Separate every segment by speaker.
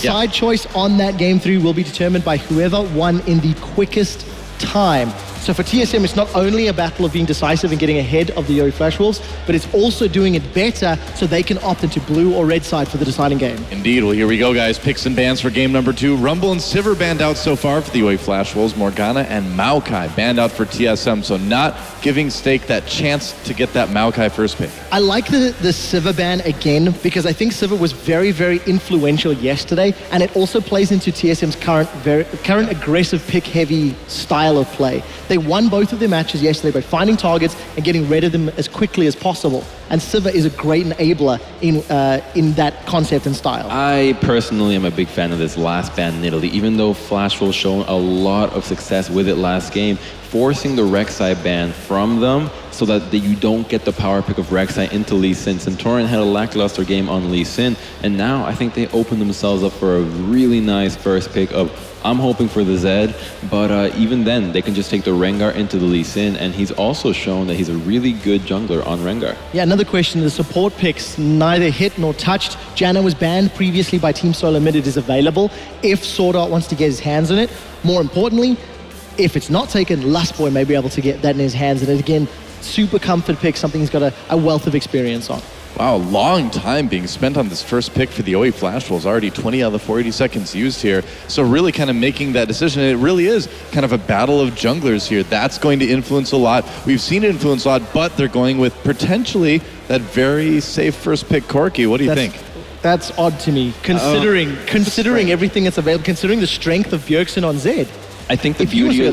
Speaker 1: side choice on that game 3 will be determined by whoever won in the quickest time. So for TSM, it's not only a battle of being decisive and getting ahead of the Yeo Flash Wolves, but it's also doing it better so they can opt into blue or red side for the deciding game.
Speaker 2: Indeed. Well, here we go, guys. Picks and bans for game number 2. Rumble and Sivir banned out so far for the Yeo Flash Wolves. Morgana and Maokai banned out for TSM, so not giving Stake that chance to get that Maokai first pick.
Speaker 1: I like the Sivir ban again because I think Sivir was very, very influential yesterday, and it also plays into TSM's current aggressive pick-heavy style of play. They won both of their matches yesterday by finding targets and getting rid of them as quickly as possible. And Sivir is a great enabler in that concept and style.
Speaker 3: I personally am a big fan of this last ban in Italy, even though Flash will show a lot of success with it last game, forcing the Rek'Sai ban from them so that you don't get the power pick of Rek'Sai into Lee Sin. Centurion had a lackluster game on Lee Sin, and now I think they opened themselves up for a really nice first pick of, I'm hoping for the Zed, but even then, they can just take the Rengar into the Lee Sin, and he's also shown that he's a really good jungler on Rengar.
Speaker 1: Yeah, another question, the support picks neither hit nor touched. Janna was banned previously by Team SoloMid. It is available if Sword Art wants to get his hands on it. More importantly, if it's not taken, Lustboy may be able to get that in his hands. And again, super comfort pick, something he's got a wealth of experience on.
Speaker 2: Wow, long time being spent on this first pick for the Yeo Flash Wolves. Already 20 out of the 40 seconds used here. So really kind of making that decision. And it really is kind of a battle of junglers here. That's going to influence a lot. We've seen it influence a lot, but they're going with potentially that very safe first pick, Corki. What do you think?
Speaker 1: That's odd to me, considering everything that's available, considering the strength of Bjergsen on Zed.
Speaker 3: I think the beauty of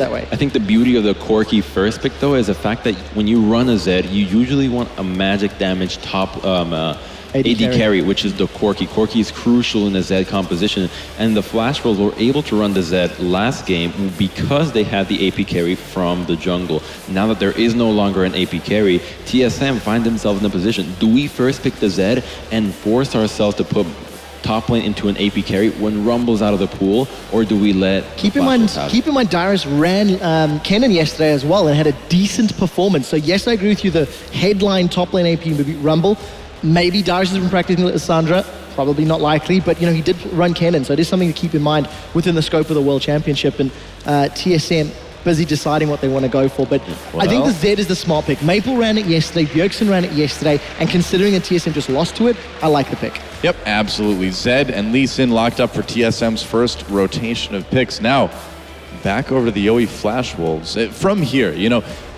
Speaker 3: the Corki first pick though is the fact that when you run a Zed, you usually want a magic damage top AD carry, which is the Corki. Corki is crucial in the Zed composition, and the Flash Wolves were able to run the Zed last game because they had the AP carry from the jungle. Now that there is no longer an AP carry, TSM find themselves in a position. Do we first pick the Zed and force ourselves to put top lane into an AP carry when Rumble's out of the pool, or do we let
Speaker 1: keep in mind Darius ran Kennen yesterday as well and had a decent performance. So yes, I agree with you, the headline top lane AP would be Rumble. Maybe Darius has been practicing Lissandra, probably not likely, but he did run Kennen, so it is something to keep in mind within the scope of the World Championship. And TSM busy deciding what they want to go for, but I think the Zed is the smart pick. Maple ran it yesterday, Bjergsen ran it yesterday, and considering that TSM just lost to it, I like the pick.
Speaker 2: Yep, absolutely. Zed and Lee Sin locked up for TSM's first rotation of picks. Now, back over to the Yeo Flash Wolves. From here,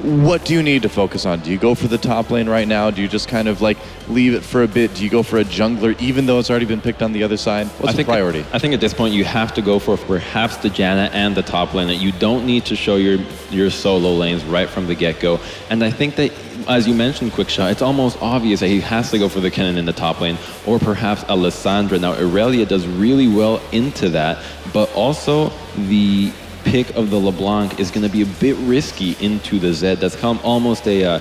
Speaker 2: what do you need to focus on? Do you go for the top lane right now? Do you just kind of leave it for a bit? Do you go for a jungler even though it's already been picked on the other side? What's the priority?
Speaker 3: I think at this point you have to go for perhaps the Janna and the top lane. That you don't need to show your solo lanes right from the get-go. And I think that, as you mentioned, Quickshot, it's almost obvious that he has to go for the Kennen in the top lane, or perhaps a Lissandra. Now, Irelia does really well into that, but also the pick of the LeBlanc is going to be a bit risky into the Zed. That's almost a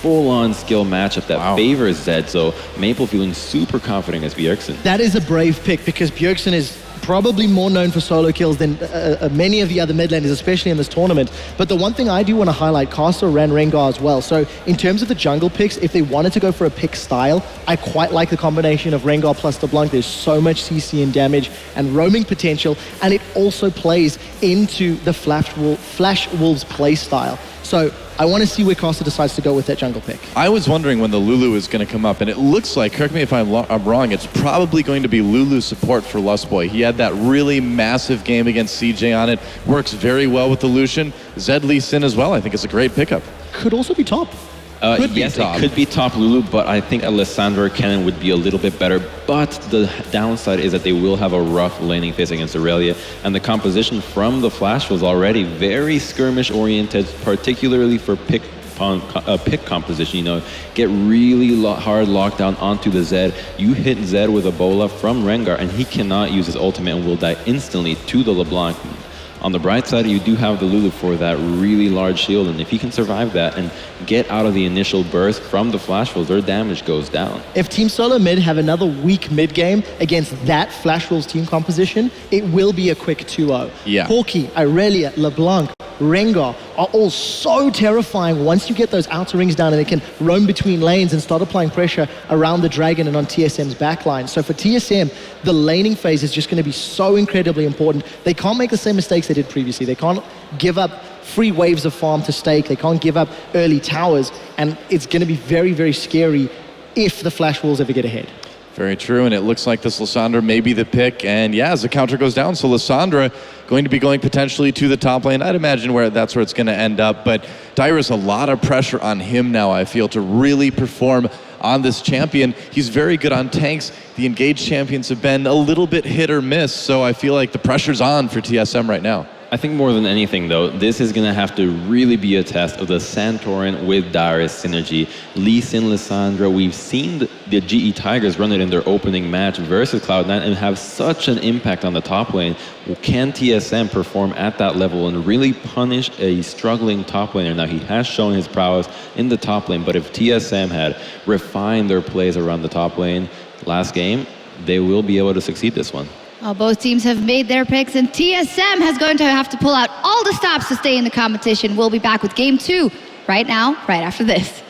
Speaker 3: full-on skill matchup that favors Zed, so Maple feeling super confident as Bjergsen.
Speaker 1: That is a brave pick because Bjergsen is probably more known for solo kills than many of the other mid laners, especially in this tournament. But the one thing I do want to highlight, Castle ran Rengar as well. So in terms of the jungle picks, if they wanted to go for a pick style, I quite like the combination of Rengar plus LeBlanc. There's so much CC and damage and roaming potential, and it also plays into the Flash Wolves play style. So I want to see where Costa decides to go with that jungle pick.
Speaker 2: I was wondering when the Lulu is going to come up, and it looks like, correct me if I'm wrong, it's probably going to be Lulu support for Lustboy. He had that really massive game against CJ on it. Works very well with the Lucian. Zed Lee Sin as well. I think it's a great pickup.
Speaker 1: Could also be top.
Speaker 3: Yes, it could be top Lulu, but I think Alessandro Kennen would be a little bit better. But the downside is that they will have a rough laning phase against Irelia, and the composition from the Flash was already very skirmish-oriented, particularly for pick composition. Get really hard locked down onto the Zed. You hit Zed with a bola from Rengar, and he cannot use his ultimate and will die instantly to the LeBlanc. On the bright side, you do have the Lulu for that really large shield, and if he can survive that and get out of the initial burst from the Flash Wolves, their damage goes down.
Speaker 1: If Team SoloMid have another weak mid game against that Flash Wolves team composition, it will be a quick 2-0.
Speaker 2: Yeah.
Speaker 1: Corki, Irelia, LeBlanc, Rengar are all so terrifying once you get those outer rings down and they can roam between lanes and start applying pressure around the Dragon and on TSM's backline. So for TSM, the laning phase is just going to be so incredibly important. They can't make the same mistakes they did previously. They can't give up free waves of farm to stake. They can't give up early towers. And it's going to be very, very scary if the Flash Wolves ever get ahead.
Speaker 2: Very true, and it looks like this Lissandra may be the pick, and yeah, as the counter goes down, so Lissandra going to be going potentially to the top lane. I'd imagine that's where it's going to end up, but Dyrus, a lot of pressure on him now, I feel, to really perform on this champion. He's very good on tanks. The engaged champions have been a little bit hit or miss, so I feel like the pressure's on for TSM right now.
Speaker 3: I think more than anything, though, this is going to have to really be a test of the Santorin with Dyrus synergy. Lee Sin, Lissandra, we've seen the GE Tigers run it in their opening match versus Cloud9 and have such an impact on the top lane. Can TSM perform at that level and really punish a struggling top laner? Now, he has shown his prowess in the top lane, but if TSM had refined their plays around the top lane last game, they will be able to succeed this one.
Speaker 4: Well, both teams have made their picks, and TSM is going to have to pull out all the stops to stay in the competition. We'll be back with Game 2 right now, right after this.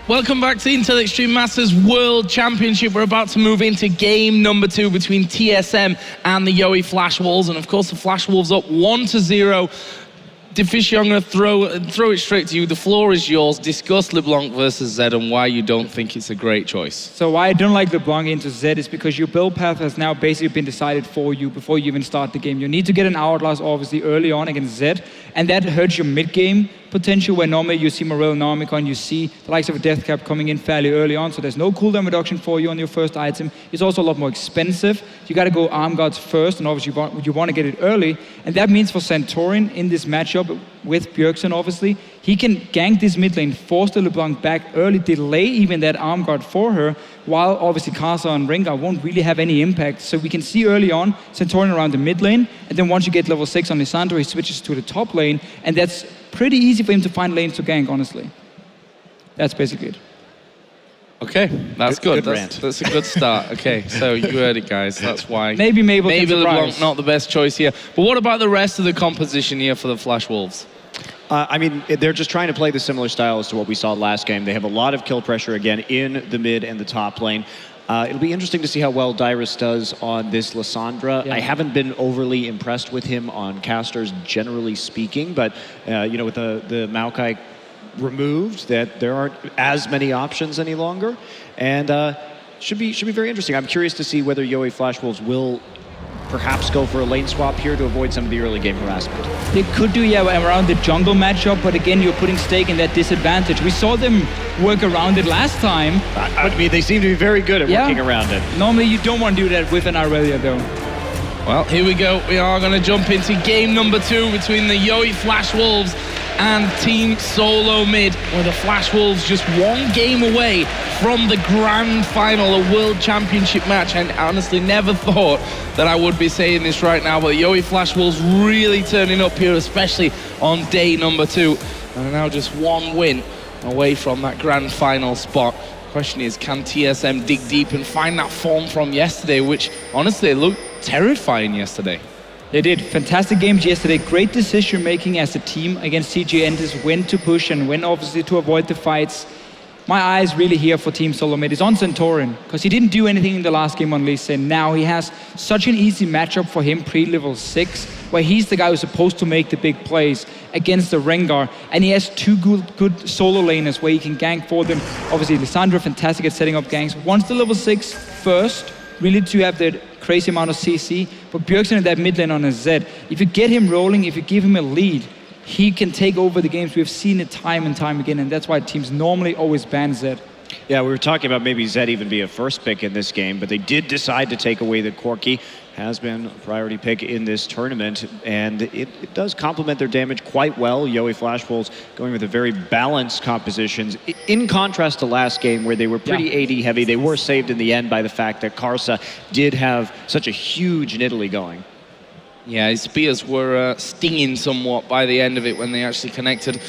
Speaker 5: Welcome back to Intel Extreme Masters World Championship. We're about to move into game number 2 between TSM and the Yeo Flash Wolves. And of course, the Flash Wolves up 1-0. Deficio, I'm going to throw it straight to you. The floor is yours. Discuss LeBlanc versus Zed and why you don't think it's a great choice.
Speaker 6: So why I don't like LeBlanc into Zed is because your build path has now basically been decided for you before you even start the game. You need to get an Hourglass obviously early on against Zed, and that hurts your mid-game potential, where normally you see Morel and Normicon, you see the likes of a Deathcap coming in fairly early on, so there's no cooldown reduction for you on your first item. It's also a lot more expensive. You got to go Arm Guards first, and obviously you want to get it early, and that means for Santorin in this matchup with Bjergsen, obviously, he can gank this mid lane, force the LeBlanc back early, delay even that Arm Guard for her, while obviously Kasa and Rengar won't really have any impact. So we can see early on Santorin around the mid lane, and then once you get level 6 on Lissandra, he switches to the top lane, and that's pretty easy for him to find lanes to gank, honestly. That's basically it.
Speaker 5: Okay, that's good. That's a good start. Okay, so you heard it, guys. That's why
Speaker 6: maybe
Speaker 5: LeBlanc not the best choice here. But what about the rest of the composition here for the Flash Wolves?
Speaker 7: I mean, they're just trying to play the similar style as to what we saw last game. They have a lot of kill pressure, again, in the mid and the top lane. It'll be interesting to see how well Dyrus does on this Lissandra. Yeah. I haven't been overly impressed with him on casters, generally speaking, but you know, with the Maokai removed, that there aren't as many options any longer, and should be very interesting. I'm curious to see whether Yeo Flash Wolves will perhaps go for a lane swap here to avoid some of the early game harassment.
Speaker 6: They could do, yeah, around the jungle matchup, but again, you're putting Stake in that disadvantage. We saw them work around it last time.
Speaker 7: I mean, they seem to be very good at working around it.
Speaker 6: Normally, you don't want to do that with an Aurelia, though.
Speaker 5: Well, here we go. We are going to jump into game number 2 between the Yeo Flash Wolves and Team SoloMid, where the Flash Wolves just one game away from the grand final, a world championship match. And I honestly never thought that I would be saying this right now, but Yeo Flash Wolves really turning up here, especially on day number 2. And now just one win away from that grand final spot. Question is, can TSM dig deep and find that form from yesterday, which honestly looked terrifying yesterday?
Speaker 6: They did. Fantastic games yesterday. Great decision making as a team against CJ Entis, when to push and when obviously to avoid the fights. My eyes really here for Team SoloMid is on Santorin, because he didn't do anything in the last game on Lee Sin. Now he has such an easy matchup for him pre-level 6, where he's the guy who's supposed to make the big plays against the Rengar, and he has 2 good solo laners where he can gank for them. Obviously, Lissandra, fantastic at setting up ganks. Wants the level 6 first, really to have that crazy amount of CC, but Bjergsen in that mid lane on a Zed. If you get him rolling, if you give him a lead, he can take over the games. We've seen it time and time again, and that's why teams normally always ban Zed.
Speaker 7: Yeah, we were talking about maybe Zed even be a first pick in this game, but they did decide to take away the Corki. Has been a priority pick in this tournament, and it does complement their damage quite well. Yeo Flash Wolves going with a very balanced compositions. In contrast to last game, where they were pretty AD heavy, they were saved in the end by the fact that Karsa did have such a huge Nidalee going.
Speaker 5: Yeah, his spears were stinging somewhat by the end of it when they actually connected.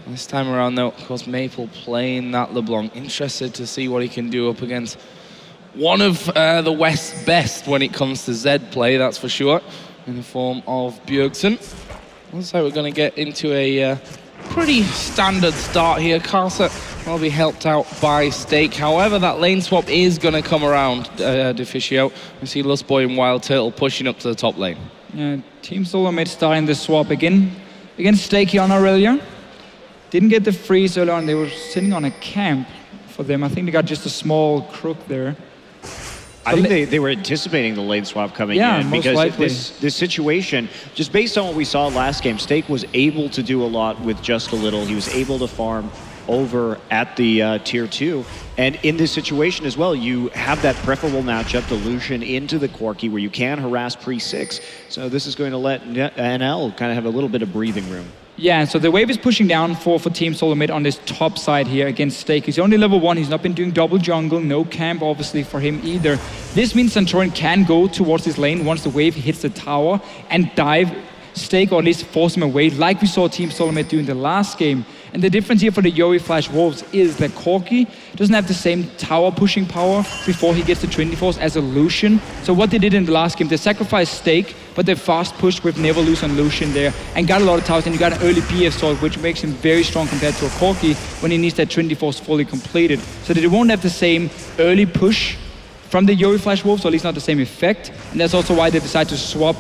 Speaker 5: This time around, though, of course, Maple playing that LeBlanc. Interested to see what he can do up against one of the West's best when it comes to Zed play, that's for sure, in the form of Bjergsen. Looks like we're going to get into a pretty standard start here. Karsa will be helped out by Stake. However, that lane swap is going to come around, Deficio. We see Lustboy and Wild Turtle pushing up to the top lane.
Speaker 6: Yeah, Team SoloMid starting the swap again against Stake here on Aurelia. Didn't get the freeze early on. They were sitting on a camp for them. I think they got just a small crook there.
Speaker 7: I think they were anticipating the lane swap coming in, because this situation, just based on what we saw last game, Stake was able to do a lot with just a little. He was able to farm over at the tier 2. And in this situation as well, you have that preferable matchup, the Lucian into the Corki, where you can harass pre-6. So this is going to let NL kind of have a little bit of breathing room.
Speaker 6: Yeah, so the wave is pushing down for Team SoloMid on this top side here against Stake. He's only level 1, he's not been doing double jungle, no camp obviously for him either. This means Santorin can go towards his lane once the wave hits the tower and dive Stake, or at least force him away, like we saw Team SoloMid do in the last game. And the difference here for the Yeo Flash Wolves is that Corki doesn't have the same tower pushing power before he gets the Trinity Force as a Lucian. So what they did in the last game, they sacrificed Stake, but they fast pushed with Never Lose on Lucian there and got a lot of towers, and you got an early BF sword, which makes him very strong compared to a Corki when he needs that Trinity Force fully completed. So they won't have the same early push from the Yeo Flash Wolves, or at least not the same effect. And that's also why they decided to swap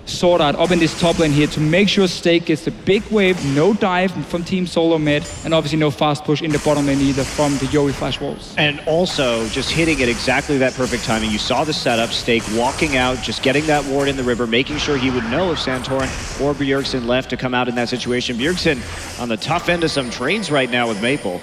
Speaker 6: Sword Art up in this top lane here to make sure Stake gets the big wave, no dive from Team SoloMid, and obviously no fast push in the bottom lane either from the Yeo Flash Wolves.
Speaker 7: And also just hitting at exactly that perfect timing. You saw the setup, Stake walking out, just getting that ward in the river, making sure he would know if Santorin or Bjergsen left to come out in that situation. Bjergsen on the tough end of some trains right now with Maple.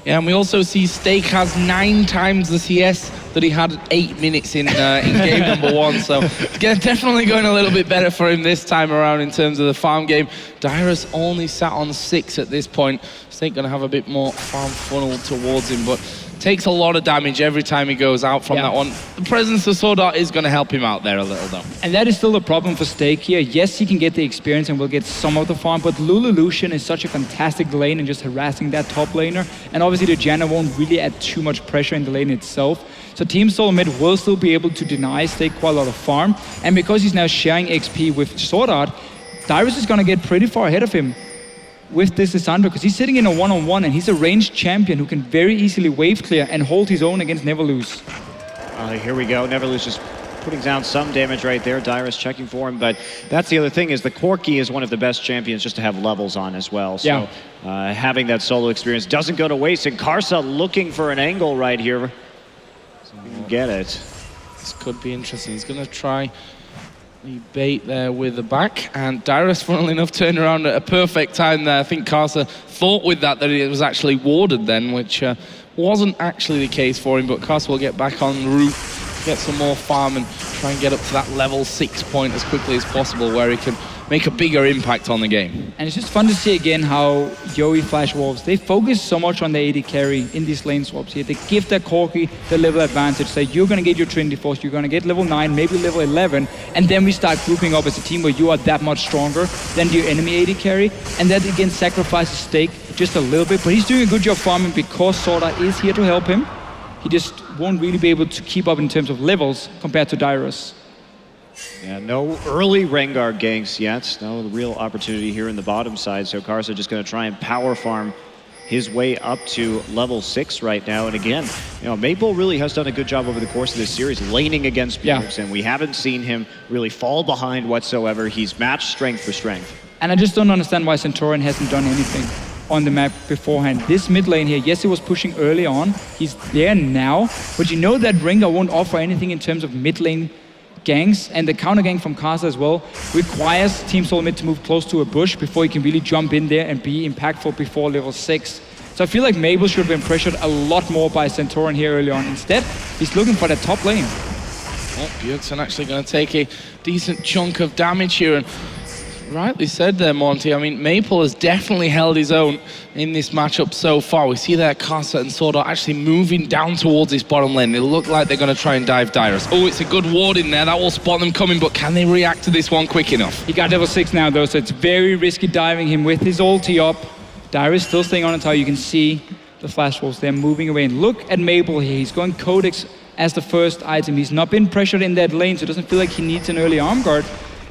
Speaker 5: Yeah, and we also see Stake has 9 times the CS that he had 8 minutes in game number 1. So definitely going a little bit better for him this time around in terms of the farm game. Dyrus only sat on 6 at this point. Stake going to have a bit more farm funnel towards him, but takes a lot of damage every time he goes out from that one. The presence of Sword Art is going to help him out there a little though.
Speaker 6: And that is still a problem for Stake here. Yes, he can get the experience and will get some of the farm, but Lulu Lucian is such a fantastic lane and just harassing that top laner. And obviously the Janna won't really add too much pressure in the lane itself. So Team SoloMid will still be able to deny Stake quite a lot of farm. And because he's now sharing XP with Sword Art, Dyrus is going to get pretty far ahead of him with this Lissandra, because he's sitting in a one-on-one and he's a ranged champion who can very easily wave clear and hold his own against Never Lose.
Speaker 7: Here we go. Never Lose just putting down some damage right there. Dyrus checking for him, but that's the other thing, is the Corki is one of the best champions just to have levels on as well. So having that solo experience doesn't go to waste, and Karsa looking for an angle right here. So we can get it.
Speaker 5: This could be interesting. He's going to try the bait there with the back, and Dyrus, funnily enough, turned around at a perfect time there. I think Karsa thought with that it was actually warded then, which wasn't actually the case for him, but Karsa will get back on route, get some more farm and try and get up to that level 6 point as quickly as possible, where he can make a bigger impact on the game.
Speaker 6: And it's just fun to see again how Yeo Flash Wolves, they focus so much on the AD carry in these lane swaps here. They give their Corki the level advantage, say you're going to get your Trinity Force, you're going to get level 9, maybe level 11, and then we start grouping up as a team where you are that much stronger than your enemy AD carry, and that again sacrifices Stake just a little bit, but he's doing a good job farming because Sorda is here to help him. He just won't really be able to keep up in terms of levels compared to Dyrus.
Speaker 7: Yeah, no early Rengar ganks yet. No real opportunity here in the bottom side. So Karsa just going to try and power farm his way up to level 6 right now. And again, Maple really has done a good job over the course of this series laning against Bjergsen. And we haven't seen him really fall behind whatsoever. He's matched strength for strength.
Speaker 6: And I just don't understand why Centurion hasn't done anything on the map beforehand. This mid lane here, yes, he was pushing early on. He's there now, but you know that Rengar won't offer anything in terms of mid lane ganks, and the counter gank from Karsa as well requires Team SoloMid to move close to a bush before he can really jump in there and be impactful before level 6. So I feel like Mabel should have been pressured a lot more by Centurion here early on. Instead, he's looking for that top lane.
Speaker 5: Well, Bjergsen actually going to take a decent chunk of damage here, and rightly said there, Monty. I mean, Maple has definitely held his own in this matchup so far. We see there Karsa and Sorda actually moving down towards this bottom lane. They look like they're going to try and dive Dyrus. Oh, it's a good ward in there. That will spot them coming, but can they react to this one quick enough?
Speaker 6: He got level 6 now, though, so it's very risky diving him with his ulti up. Dyrus still staying on the tower. You can see the Flash Wolves. They're moving away. And look at Maple here. He's going Codex as the first item. He's not been pressured in that lane, so it doesn't feel like he needs an early arm guard.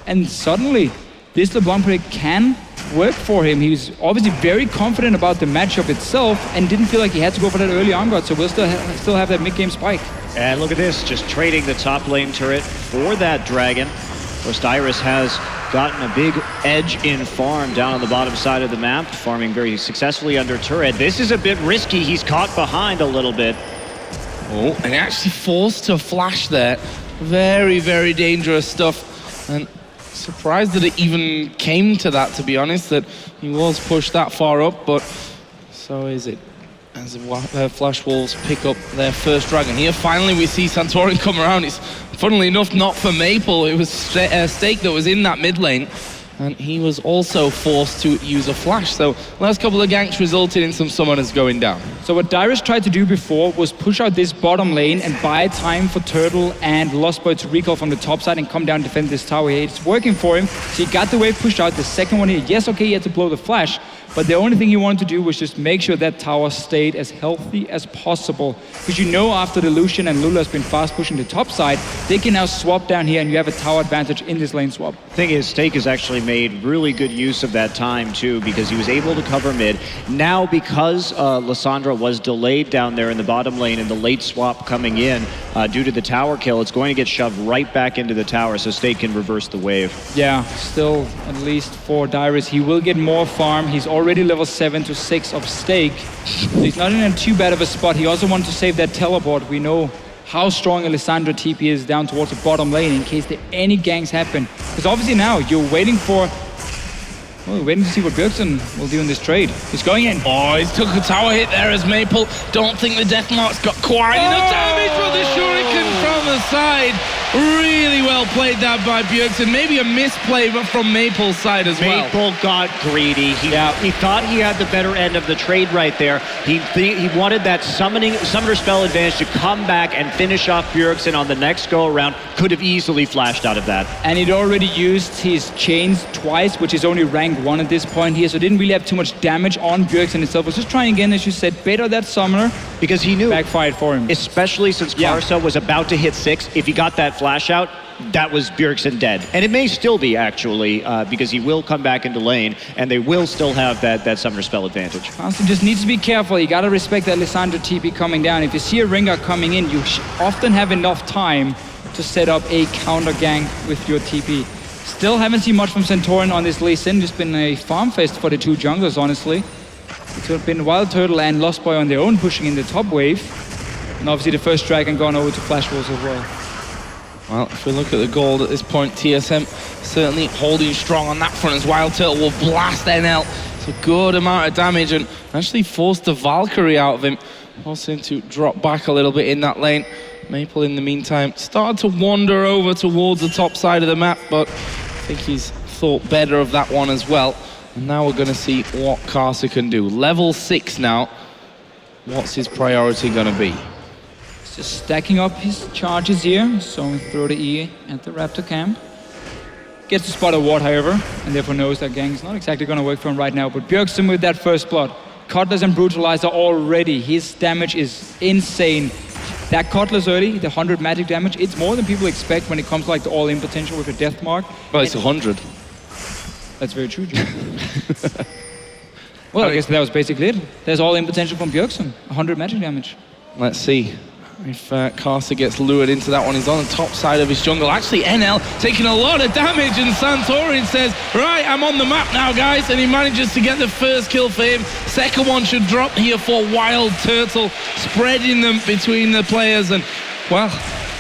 Speaker 6: And suddenly, this LeBlanc play can work for him. He was obviously very confident about the matchup itself and didn't feel like he had to go for that early arm guard, so we'll still have that mid-game spike.
Speaker 7: And look at this, just trading the top lane turret for that dragon. Of course, Dyrus has gotten a big edge in farm down on the bottom side of the map, farming very successfully under turret. This is a bit risky. He's caught behind a little bit.
Speaker 5: Oh, and actually forced to flash there. Very, very dangerous stuff. And surprised that it even came to that, to be honest, that he was pushed that far up, but so is it. As the Flash Wolves pick up their first dragon. Here, finally, we see Santorin come around. It's, funnily enough, not for Maple. It was Stake that was in that mid lane, and he was also forced to use a flash. So last couple of ganks resulted in some summoners going down.
Speaker 6: So what Dyrus tried to do before was push out this bottom lane and buy time for Turtle and Lost Boy to recall from the top side and come down and defend this tower here. It's working for him. So he got the wave pushed out. The second one here, yes, okay, he had to blow the flash, but the only thing he wanted to do was just make sure that tower stayed as healthy as possible. Because you know after the Lucian and Lula has been fast pushing the top side, they can now swap down here and you have a tower advantage in this lane swap.
Speaker 7: Thing is, Stake has actually made really good use of that time too, because he was able to cover mid. Now, because Lissandra was delayed down there in the bottom lane and the late swap coming in due to the tower kill, it's going to get shoved right back into the tower so Stake can reverse the wave.
Speaker 6: Yeah, still at least for Dyrus, he will get more farm. He's already level 7 to 6 of Stake. So he's not in a too bad of a spot. He also wanted to save that teleport. We know how strong Alessandra TP is down towards the bottom lane in case any ganks happen. Because obviously now you're waiting for... Well, we're waiting to see what Bjergsen will do in this trade. He's going in.
Speaker 5: Oh, he's took a tower hit there as Maple. Don't think the Deathmark's got quite enough damage from the Shuriken from the side. Really well played that by Bjergsen. Maybe a misplay but from Maple's side as well.
Speaker 7: Maple got greedy. He thought he had the better end of the trade right there. He wanted that summoner spell advantage to come back and finish off Bjergsen on the next go around. Could have easily flashed out of that.
Speaker 6: And he'd already used his chains twice, which is only rank 1 at this point here, so didn't really have too much damage on Bjergsen itself. Was just trying again, as you said, better that summoner.
Speaker 7: Because he knew.
Speaker 6: Backfired for him.
Speaker 7: Especially since Karsa was about to hit 6. If he got that flash out, that was Bjergsen dead. And it may still be, actually, because he will come back into lane, and they will still have that summoner spell advantage.
Speaker 6: Austin just needs to be careful. You gotta respect that Lissandra TP coming down. If you see a Rengar coming in, you often have enough time to set up a counter gank with your TP. Still haven't seen much from Centurion on this Lee Sin. Just been a farm fest for the two junglers, honestly. It's been Wild Turtle and Lost Boy on their own pushing in the top wave. And obviously the first dragon gone over to Flash Wolves as well.
Speaker 5: Well, if we look at the gold at this point, TSM certainly holding strong on that front as Wild Turtle will blast NL. It's a good amount of damage and actually forced the Valkyrie out of him. Forced him to drop back a little bit in that lane. Maple, in the meantime, started to wander over towards the top side of the map, but I think he's thought better of that one as well. And now we're going to see what Karsa can do. Level 6 now. What's his priority going to be?
Speaker 6: He's just stacking up his charges here. So throw the E at the Raptor camp. Gets to spot a ward, however, and therefore knows that gang is not exactly going to work for him right now. But Bjergsen with that first blood. Cutlass and Brutalizer already. His damage is insane. That Cutlass early, the 100 magic damage, it's more than people expect when it comes to like the all-in potential with a death mark.
Speaker 5: Well, it's 100.
Speaker 6: That's very true, Jim. Well, I guess that was basically it. There's all-in potential from Bjergsen, 100 magic damage.
Speaker 5: Let's see if Karsa gets lured into that one. He's on the top side of his jungle. Actually, NL taking a lot of damage, and Santorin says, right, I'm on the map now, guys, and he manages to get the first kill for him. Second one should drop here for Wild Turtle, spreading them between the players, and, well,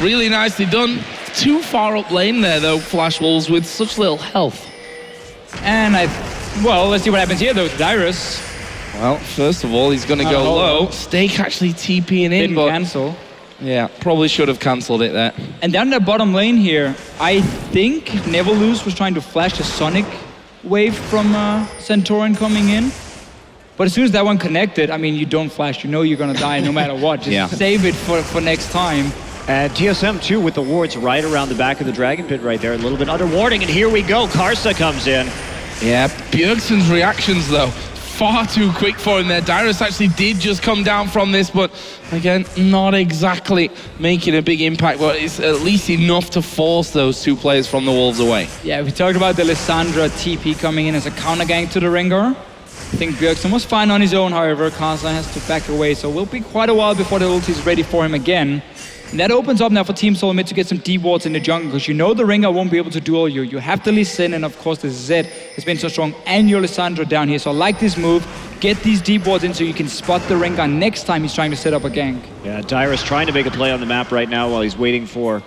Speaker 5: really nicely done. Too far up lane there, though, Flash Wolves, with such little health.
Speaker 6: And well, let's see what happens here, though, to Dyrus.
Speaker 5: Well, first of all, he's going to go low. Stake actually TPing in,
Speaker 6: Didn't
Speaker 5: but
Speaker 6: cancel.
Speaker 5: Yeah, probably should have cancelled it there.
Speaker 6: And down the bottom lane here, I think Neverloose was trying to flash the Sonic wave from Santorin coming in. But as soon as that one connected, I mean, you don't flash, you know you're gonna die no matter what. Just save it for next time.
Speaker 7: And TSM too with the wards right around the back of the Dragon Pit right there. A little bit under warding, and here we go. Karsa comes in.
Speaker 5: Yeah, Bjergsen's reactions though, far too quick for him there. Dyrus actually did just come down from this, but again, not exactly making a big impact, but it's at least enough to force those two players from the Wolves away.
Speaker 6: Yeah, we talked about the Lissandra TP coming in as a counter gang to the Rengar. I think Bjergsen was fine on his own, however, Karsa has to back away, so it will be quite a while before the ulti is ready for him again. And that opens up now for Team SoloMid to get some deep wards in the jungle, because you know the Rengar won't be able to duel you. You have the Lee Sin, and of course the Zed has been so strong, and your Lissandra down here. So I like this move. Get these deep wards in so you can spot the Rengar next time he's trying to set up a gank.
Speaker 7: Yeah, Dyrus trying to make a play on the map right now while he's waiting for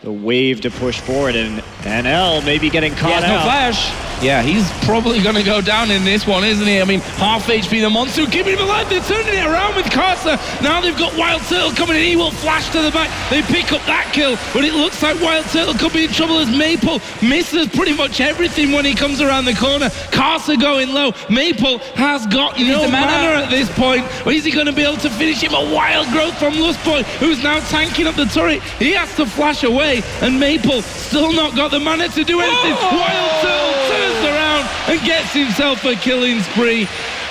Speaker 7: the wave to push forward, and NL maybe getting caught out.
Speaker 6: No flash.
Speaker 5: Yeah, he's probably going to go down in this one, isn't he? I mean, half HP the Monsoon, keeping him alive. They're turning it around with Karsa. Now they've got Wild Turtle coming in. He will flash to the back. They pick up that kill, but it looks like Wild Turtle could be in trouble as Maple misses pretty much everything when he comes around the corner. Karsa going low. Maple has got no mana at this point. Or is he going to be able to finish him? A wild growth from Lustboy, who's now tanking up the turret. He has to flash away, and Maple still not got the mana to do anything. Wild Turtle turns around and gets himself a killing spree.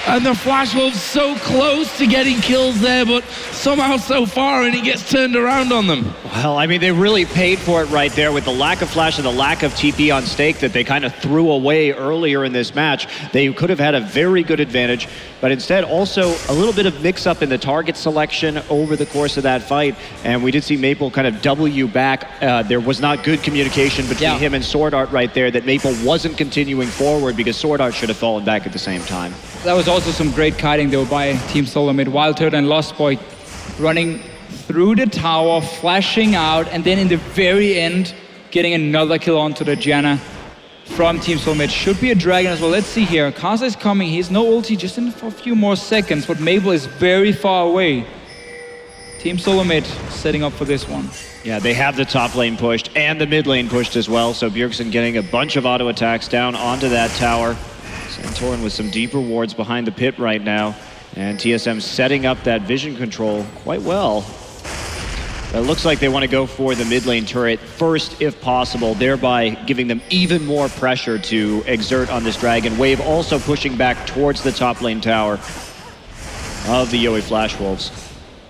Speaker 5: And the Flash Wolves so close to getting kills there, but somehow so far, and he gets turned around on them.
Speaker 7: Well, I mean, they really paid for it right there with the lack of flash and the lack of TP on stake that they kind of threw away earlier in this match. They could have had a very good advantage, but instead also a little bit of mix-up in the target selection over the course of that fight, and we did see Maple kind of W back. There was not good communication between him and Sword Art right there, that Maple wasn't continuing forward because Sword Art should have fallen back at the same time.
Speaker 6: That was also some great kiting though by Team SoloMid. Wild Turtle and Lost Boy running through the tower, flashing out, and then in the very end, getting another kill onto the Janna from Team SoloMid. Should be a dragon as well. Let's see here. Karsa is coming. He has no ulti, just in for a few more seconds, but Maple is very far away. Team SoloMid setting up for this one.
Speaker 7: Yeah, they have the top lane pushed and the mid lane pushed as well, so Bjergsen getting a bunch of auto attacks down onto that tower. Santorin with some deeper wards behind the pit right now, and TSM setting up that vision control quite well. It looks like they want to go for the mid lane turret first if possible, thereby giving them even more pressure to exert on this dragon wave, also pushing back towards the top lane tower of the Yeo Flash Wolves.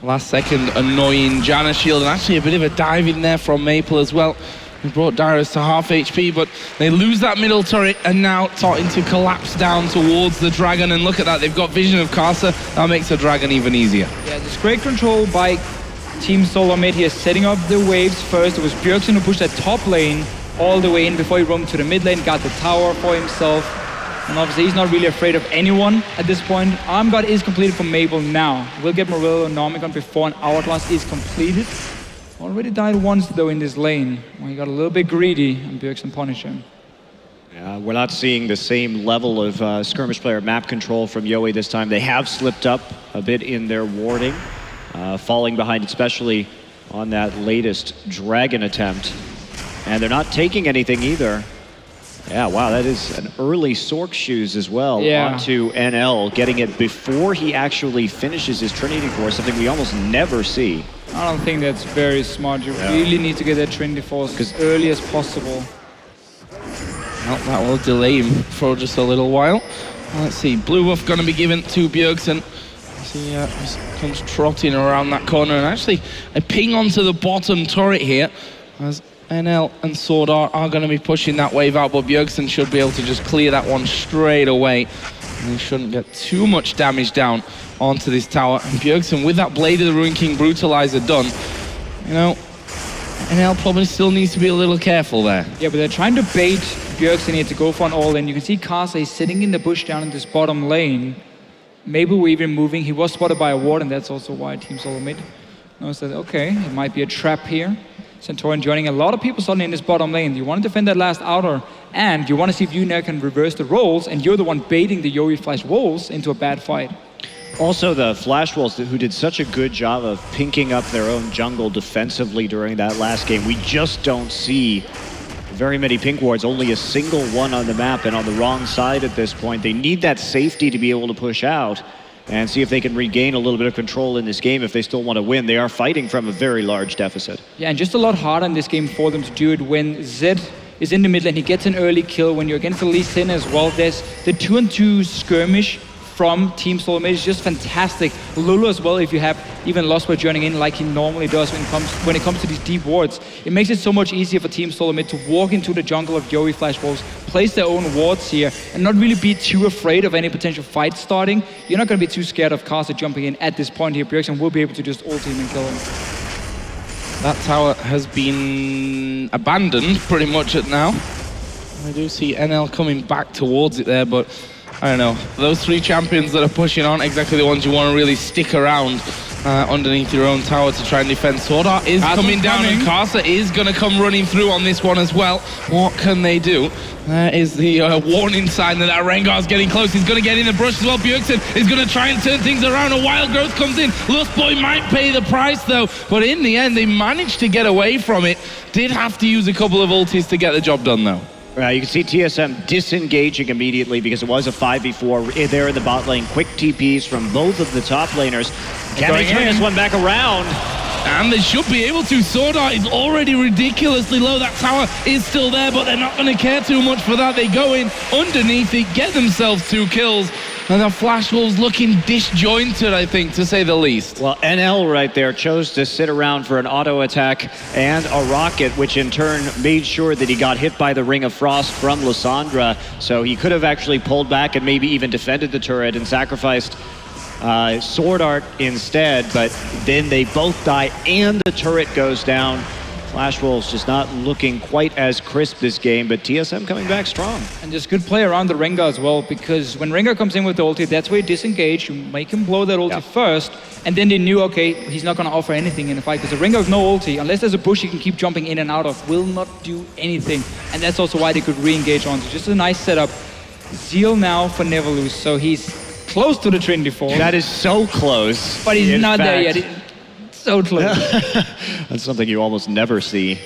Speaker 5: Last second annoying Janna shield, and actually a bit of a dive in there from Maple as well. He brought Dyrus to half HP, but they lose that middle turret and now starting to collapse down towards the dragon. And look at that, they've got vision of Karsa. That makes the dragon even easier.
Speaker 6: Yeah, this great control by Team SoloMid here, setting up the waves first. It was Bjergsen who pushed that top lane all the way in before he roamed to the mid lane, got the tower for himself. And obviously he's not really afraid of anyone at this point. Arm guard is completed for Maple now. We'll get Morello and Normicon before an hourglass is completed. Already died once though in this lane. Well, he got a little bit greedy and Bjergsen punished him.
Speaker 7: Yeah, we're not seeing the same level of skirmish player map control from Yeo this time. They have slipped up a bit in their warding, falling behind especially on that latest dragon attempt. And they're not taking anything either. Yeah, wow, that is an early Sork shoes as well onto NL, getting it before he actually finishes his Trinity Force, something we almost never see.
Speaker 6: I don't think that's very smart. You really need to get that Trinity Force as early as possible.
Speaker 5: Well, that will delay him for just a little while. Let's see, blue buff going to be given to Bjergsen. See, he comes trotting around that corner, and actually a ping onto the bottom turret here, as NL and Sword Art are going to be pushing that wave out, but Bjergsen should be able to just clear that one straight away. And he shouldn't get too much damage down onto this tower. And Bjergsen, with that Blade of the Ruin King Brutalizer done, you know, NL probably still needs to be a little careful there.
Speaker 6: Yeah, but they're trying to bait Bjergsen here to go for an all-in. You can see Karsa is sitting in the bush down in this bottom lane. Maybe we're even moving. He was spotted by a ward, and that's also why Team SoloMid knows that, okay, it might be a trap here. Santorin joining a lot of people suddenly in this bottom lane. You want to defend that last outer, and you want to see if you now can reverse the roles, and you're the one baiting the Yeo Flash Wolves into a bad fight.
Speaker 7: Also, the Flash Wolves, who did such a good job of pinking up their own jungle defensively during that last game. We just don't see very many pink wards, only a single one on the map, and on the wrong side at this point. They need that safety to be able to push out and see if they can regain a little bit of control in this game if they still want to win. They are fighting from a very large deficit.
Speaker 6: Yeah, and just a lot harder in this game for them to do it when Zed is in the mid lane. He gets an early kill. When you're against the Lee Sin as well, there's the 2-on-2 skirmish from Team SoloMid is just fantastic. Lulu as well, if you have even Lost Boy joining in like he normally does when it comes to these deep wards. It makes it so much easier for Team SoloMid to walk into the jungle of Yeo Flash Wolves, place their own wards here, and not really be too afraid of any potential fight starting. You're not going to be too scared of Karsa jumping in at this point here. Bjergsen will be able to just ult him and kill him.
Speaker 5: That tower has been abandoned pretty much now. I do see NL coming back towards it there, but I don't know. Those three champions that are pushing aren't exactly the ones you want to really stick around underneath your own tower to try and defend. Sword Art is coming down, and Karsa is going to come running through on this one as well. What can they do? There is the warning sign that Rengar's getting close. He's going to get in the brush as well. Bjergsen is going to try and turn things around. A Wild Growth comes in. Lust Boy might pay the price though, but in the end they managed to get away from it. Did have to use a couple of ultis to get the job done though.
Speaker 7: You can see TSM disengaging immediately because it was a 5v4 there in the bot lane. Quick TPs from both of the top laners. Can they turn this one back around?
Speaker 5: And they should be able to. Sword Art is already ridiculously low. That tower is still there, but they're not going to care too much for that. They go in underneath it, get themselves 2 kills. And the Flash Wolves looking disjointed, I think, to say the least.
Speaker 7: Well, NL right there chose to sit around for an auto attack and a rocket, which in turn made sure that he got hit by the Ring of Frost from Lissandra. So he could have actually pulled back and maybe even defended the turret and sacrificed Sword Art instead. But then they both die and the turret goes down. Flash Wolves just not looking quite as crisp this game, but TSM coming back strong.
Speaker 6: And just good play around the Rengar as well, because when Rengar comes in with the ulti, that's where you disengage, you make him blow that ulti first, and then they knew, okay, he's not going to offer anything in the fight, because the Rengar with no ulti, unless there's a bush he can keep jumping in and out of, will not do anything. And that's also why they could re-engage on. So just a nice setup. Zeal now for Neverlose, so he's close to the Trinity Force.
Speaker 7: That is so close.
Speaker 6: But he's not there yet. So close.
Speaker 7: That's something you almost never see.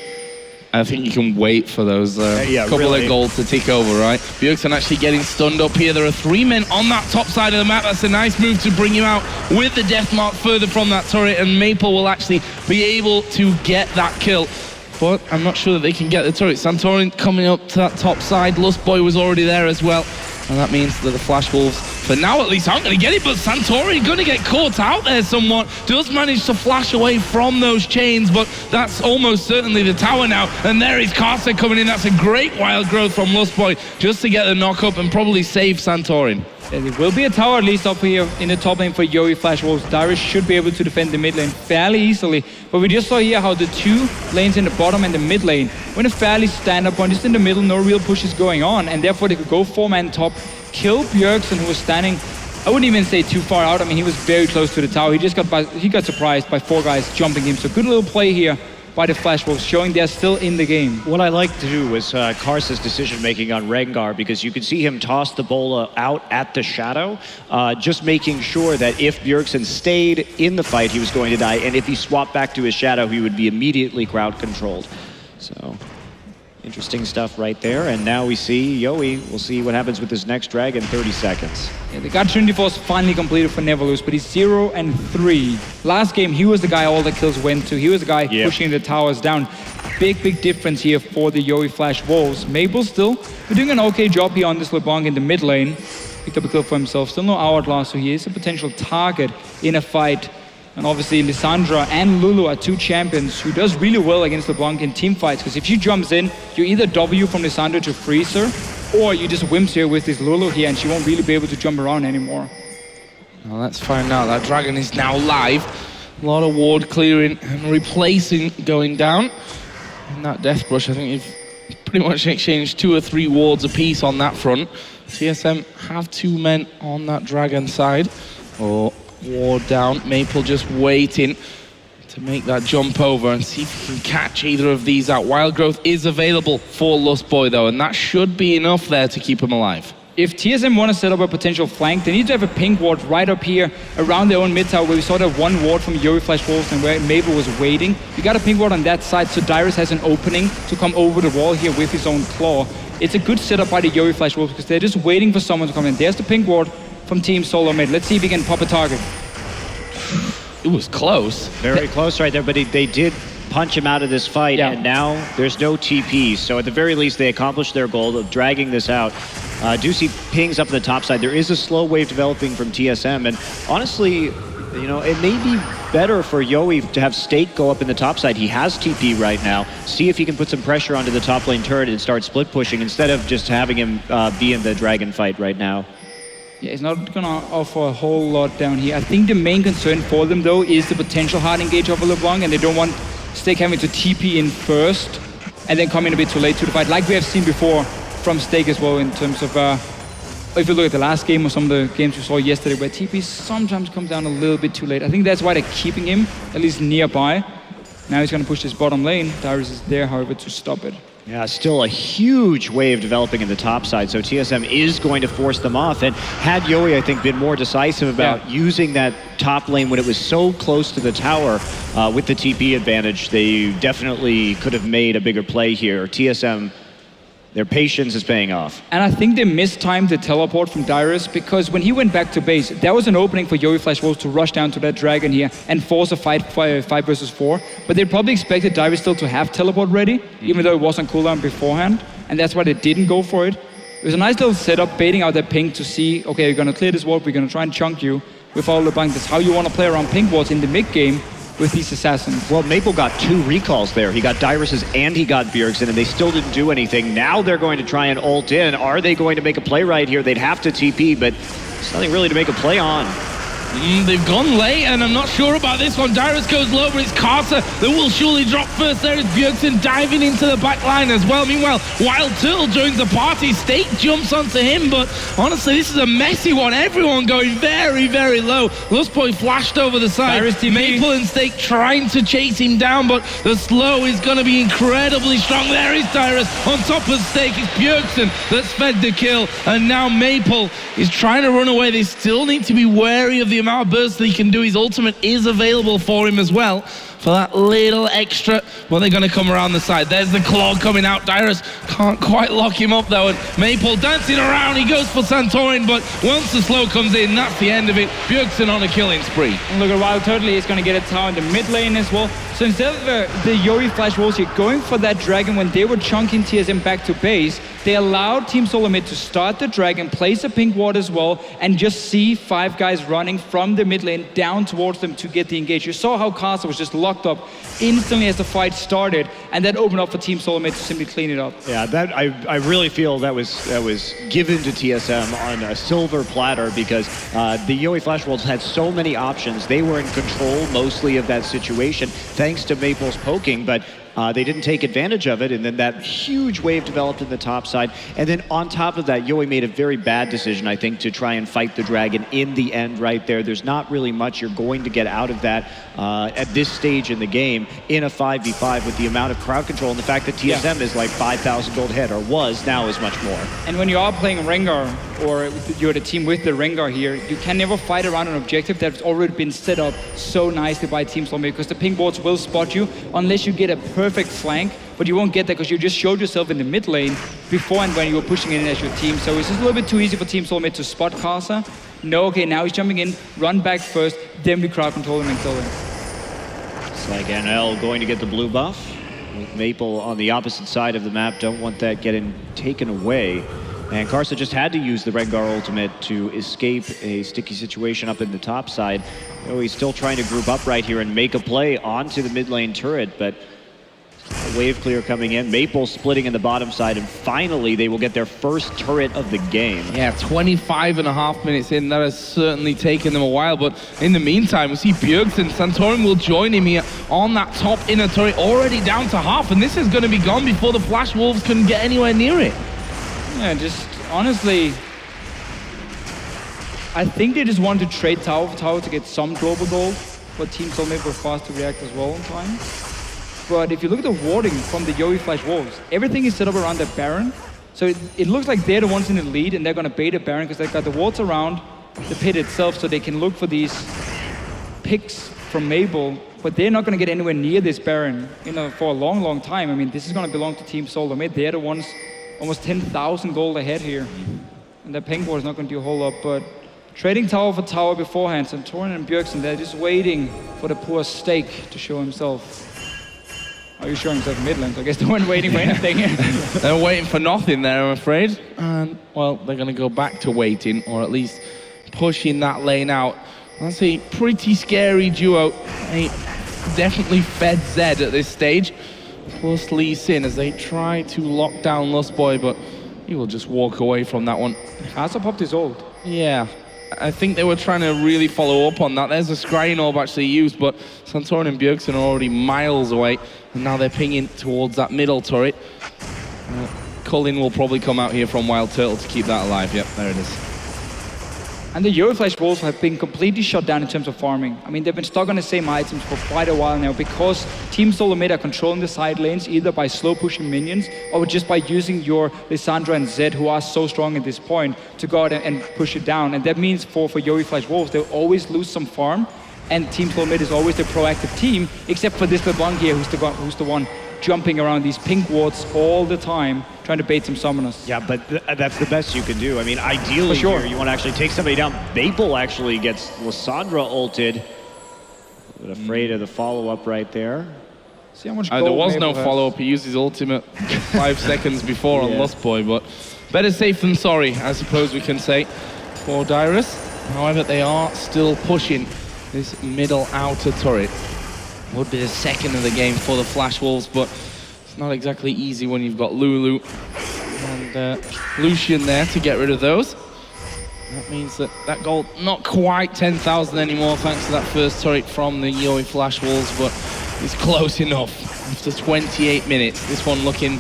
Speaker 5: I think you can wait for those couple of goals to tick over, right? Bjergsen actually getting stunned up here. There are 3 men on that top side of the map. That's a nice move to bring him out with the death mark further from that turret, and Maple will actually be able to get that kill. But I'm not sure that they can get the turret. Santorin coming up to that top side. Lust Boy was already there as well. And that means that the Flash Wolves, for now at least, aren't going to get it, but Santorin going to get caught out there somewhat. Does manage to flash away from those chains, but that's almost certainly the tower now. And there is Karsa coming in. That's a great Wild Growth from Lust Boy just to get the knock up and probably save Santorin.
Speaker 6: There will be a tower at least up here in the top lane for Yeo Flash Wolves. Darius should be able to defend the mid lane fairly easily. But we just saw here how the 2 lanes in the bottom and the mid lane were in a fairly stand-up one, just in the middle, no real pushes going on. And therefore they could go 4-man top, kill Bjergsen, who was standing, I wouldn't even say too far out. I mean, he was very close to the tower. He got surprised by 4 guys jumping him. So good little play here by the Flash Wolves, showing they're still in the game.
Speaker 7: What I like to do was Karsa's decision-making on Rengar, because you can see him toss the bola out at the shadow, just making sure that if Bjergsen stayed in the fight, he was going to die, and if he swapped back to his shadow, he would be immediately crowd controlled. So Interesting stuff right there. And now we see Yeo. We'll see what happens with his next dragon, 30 seconds.
Speaker 6: Yeah, the God Trinity Force finally completed for Neverlose, but he's 0-3. Last game, he was the guy all the kills went to. He was the guy pushing the towers down. Big difference here for the Yeo Flash Wolves. Maple still doing an okay job here on this LeBlanc in the mid lane. Picked up a kill for himself. Still no Hourglass, so he is a potential target in a fight. And obviously, Lissandra and Lulu are two champions who does really well against LeBlanc in team fights. Because if she jumps in, you either W from Lissandra to freeze her, or you just wimps her with this Lulu here, and she won't really be able to jump around anymore.
Speaker 5: Well, let's find out. That dragon is now live. A lot of ward clearing and replacing going down. In that death brush, I think you've pretty much exchanged 2 or 3 wards apiece on that front. TSM have 2 men on that dragon side. Oh. Ward down, Maple just waiting to make that jump over and see if he can catch either of these out. Wild Growth is available for Lustboy though, and that should be enough there to keep him alive.
Speaker 6: If TSM want to set up a potential flank, they need to have a pink ward right up here around their own mid tower where we saw that 1 ward from Yeo Flash Wolves and where Maple was waiting. You got a pink ward on that side so Dyrus has an opening to come over the wall here with his own claw. It's a good setup by the Yeo Flash Wolves because they're just waiting for someone to come in. There's the pink ward from Team SoloMid. Let's see if he can pop a target.
Speaker 5: It was close.
Speaker 7: Very close right there, but they did punch him out of this fight, and now there's no TP. So at the very least, they accomplished their goal of dragging this out. Do see pings up on the top side. There is a slow wave developing from TSM, and honestly, you know, it may be better for Yeo to have State go up in the top side. He has TP right now. See if he can put some pressure onto the top lane turret and start split pushing instead of just having him be in the dragon fight right now.
Speaker 6: Yeah, it's not going to offer a whole lot down here. I think the main concern for them, though, is the potential hard engage of a LeBlanc, and they don't want Stake having to TP in first and then come in a bit too late to the fight, like we have seen before from Stake as well in terms of, if you look at the last game or some of the games we saw yesterday, where TP sometimes comes down a little bit too late. I think that's why they're keeping him at least nearby. Now he's going to push this bottom lane. Dyrus is there, however, to stop it.
Speaker 7: Yeah, still a huge wave developing in the top side, so TSM is going to force them off. And had Yeo, I think, been more decisive about using that top lane when it was so close to the tower with the TP advantage, they definitely could have made a bigger play here. TSM, their patience is paying off.
Speaker 6: And I think they mistimed the teleport from Dyrus because when he went back to base, there was an opening for Yeo Flash Wolves to rush down to that dragon here and force a 5 versus 4. But they probably expected Dyrus still to have teleport ready, even though it wasn't cooldown beforehand. And that's why they didn't go for it. It was a nice little setup, baiting out that ping to see, okay, you're going to clear this ward, we're going to try and chunk you with all the bank. That's how you want to play around ping wards in the mid game with these assassins.
Speaker 7: Well, Maple got 2 recalls there. He got Dyrus's and he got Bjergsen, and they still didn't do anything. Now they're going to try and ult in. Are they going to make a play right here? They'd have to TP, but there's nothing really to make a play on.
Speaker 5: They've gone late, and I'm not sure about this one. Dyrus goes low, but it's Carter that will surely drop first. There is Bjergsen diving into the back line as well. Meanwhile, Wild Turtle joins the party. State jumps onto him, but honestly, this is a messy one. Everyone going very, very low. Lustboy flashed over the side. Maple and Stake trying to chase him down, but the slow is going to be incredibly strong. There is Dyrus on top of Stake. It's Bjergsen that's fed the kill, and now Maple is trying to run away. They still need to be wary of the amount of burst that he can do. His ultimate is available for him as well for that little extra. Well, they're going to come around the side. There's the claw coming out. Dyrus can't quite lock him up though, and Maple dancing around. He goes for Santorin, but once the slow comes in, that's the end of it. Bjergsen on a killing spree.
Speaker 6: And look at Wild Turtle, he's going to get a tower in the mid lane as well. So instead of the Yeo Flash Wolves here going for that dragon when they were chunking TSM back to base, they allowed Team SoloMid to start the dragon, place a pink ward as well, and just see 5 guys running from the mid lane down towards them to get the engage. You saw how Casa was just locked up instantly as the fight started, and that opened up for Team SoloMid to simply clean it up.
Speaker 7: Yeah, that I really feel that was given to TSM on a silver platter because the Yeo Flash Wolves had so many options. They were in control mostly of that situation thanks to Maple's poking, but they didn't take advantage of it, and then that huge wave developed in the top side. And then on top of that, Yeo made a very bad decision, I think, to try and fight the dragon in the end right there. There's not really much you're going to get out of that at this stage in the game in a 5v5 with the amount of crowd control and the fact that TSM is like 5,000 gold ahead, or was, now is much more.
Speaker 6: And when you are playing Rengar, or you're the team with the Rengar here, you can never fight around an objective that's already been set up so nicely by Team SoloMid because the ping boards will spot you unless you get a perfect perfect flank, but you won't get that because you just showed yourself in the mid lane beforehand when you were pushing in as your team. So it's just a little bit too easy for Team SoloMid to spot Casa. No, okay, now he's jumping in, run back first, then we crowd control him and kill him.
Speaker 7: It's like NL going to get the blue buff. With Maple on the opposite side of the map, don't want that getting taken away. And Karsa just had to use the Rengar ultimate to escape a sticky situation up in the top side. Oh, he's still trying to group up right here and make a play onto the mid lane turret, but a wave clear coming in. Maple splitting in the bottom side, and finally they will get their first turret of the game.
Speaker 5: Yeah, 25.5 minutes in. That has certainly taken them a while, but in the meantime, we see Bjergsen. Santorin will join him here on that top inner turret, already down to half, and this is going to be gone before the Flash Wolves can get anywhere near it.
Speaker 6: Yeah, just honestly, I think they just wanted to trade tower for tower to get some global gold, but Team SoloMid were fast to react as well in time. But if you look at the warding from the Yeo Flash Wolves, everything is set up around that Baron. So it looks like they're the ones in the lead, and they're going to bait a Baron because they've got the wards around the pit itself, so they can look for these picks from Maple, but they're not going to get anywhere near this Baron, for a long, long time. I mean, this is going to belong to Team SoloMid. They're the ones almost 10,000 gold ahead here. And the ping board is not going to do a whole lot, but trading tower for tower beforehand, Santorin and Bjergsen, they're just waiting for the poor Stake to show himself. Are you showing himself in Midlands? I guess they weren't waiting for anything.
Speaker 5: They're waiting for nothing there, I'm afraid. And, well, they're going to go back to waiting, or at least pushing that lane out. That's a pretty scary duo. They definitely fed Zed at this stage. Plus Lee Sin as they try to lock down Lustboy, but he will just walk away from that one.
Speaker 6: Asa popped his ult.
Speaker 5: Yeah, I think they were trying to really follow up on that. There's a scrying orb actually used, but Santorin and Bjergsen are already miles away, and now they're pinging towards that middle turret. Cullen will probably come out here from Wild Turtle to keep that alive. Yep, there it is.
Speaker 6: And the Yeo Flash Wolves have been completely shut down in terms of farming. I mean, they've been stuck on the same items for quite a while now because Team SoloMid are controlling the side lanes either by slow pushing minions or just by using your Lissandra and Zed, who are so strong at this point, to go out and push it down. And that means for Yeo Flash Wolves, they'll always lose some farm, and Team SoloMid is always the proactive team, except for this LeBlanc here, who's the one jumping around these pink wards all the time, trying to bait some summoners.
Speaker 7: Yeah, but that's the best you can do. I mean, ideally
Speaker 6: sure.
Speaker 7: Here, you want to actually take somebody down. Maple actually gets Lissandra ulted. But afraid of the follow-up right there.
Speaker 6: See how much
Speaker 5: there was no follow-up. He used his ultimate 5 seconds before on Lustboy, but better safe than sorry, I suppose we can say, for Dyrus. However, they are still pushing this middle outer turret. Would be the second of the game for the Flash Wolves, but it's not exactly easy when you've got Lulu and Lucian there to get rid of those. That means that goal not quite 10,000 anymore thanks to that first turret from the Yeo Flash Wolves, but it's close enough. After 28 minutes, this one looking,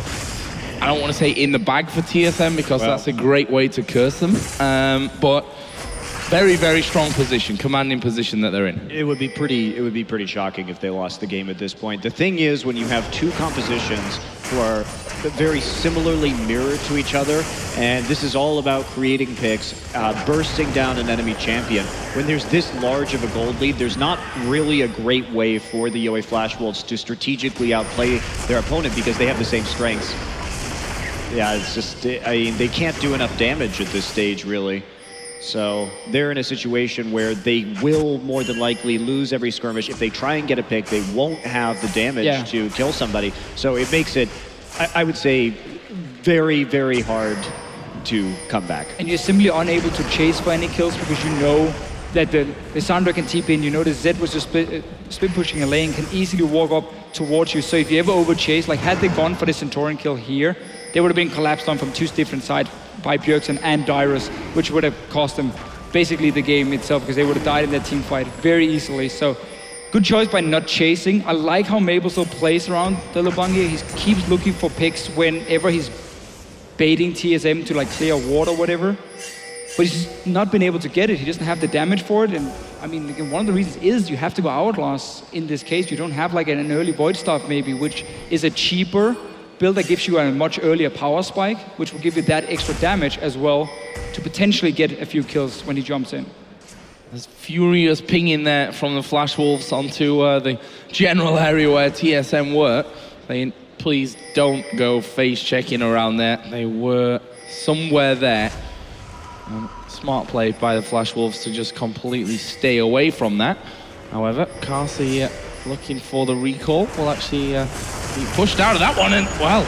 Speaker 5: I don't want to say in the bag for TSM because that's a great way to curse them, but very, very strong position, commanding position that they're in.
Speaker 7: It would be pretty shocking if they lost the game at this point. The thing is, when you have two compositions who are very similarly mirrored to each other, and this is all about creating picks, bursting down an enemy champion. When there's this large of a gold lead, there's not really a great way for the Yeo Flash Wolves to strategically outplay their opponent because they have the same strengths. Yeah, it's just, I mean, they can't do enough damage at this stage, really. So they're in a situation where they will more than likely lose every skirmish. If they try and get a pick, they won't have the damage to kill somebody. So it makes it, I would say, very, very hard to come back.
Speaker 6: And you're simply unable to chase for any kills because you know that the Lissandra can TP in, you know the Zed was just split pushing a lane, can easily walk up towards you. So if you ever over chase, like had they gone for the Centurion kill here, they would have been collapsed on from two different sides by Bjergsen and Dyrus, which would have cost them basically the game itself because they would have died in that team fight very easily. So good choice by not chasing. I like how Maple still plays around the LeBlanc here. He keeps looking for picks whenever he's baiting TSM to like clear ward or whatever. But he's not been able to get it. He doesn't have the damage for it. And I mean, again, one of the reasons is you have to go Outlaws in this case. You don't have like an early Void Staff maybe, which is a cheaper build that gives you a much earlier power spike, which will give you that extra damage as well to potentially get a few kills when he jumps in.
Speaker 5: There's furious ping in there from the Flash Wolves onto the general area where TSM were. Please don't go face checking around there. They were somewhere there. Smart play by the Flash Wolves to just completely stay away from that. However, Carsey looking for the recall will actually be pushed out of that one, and well,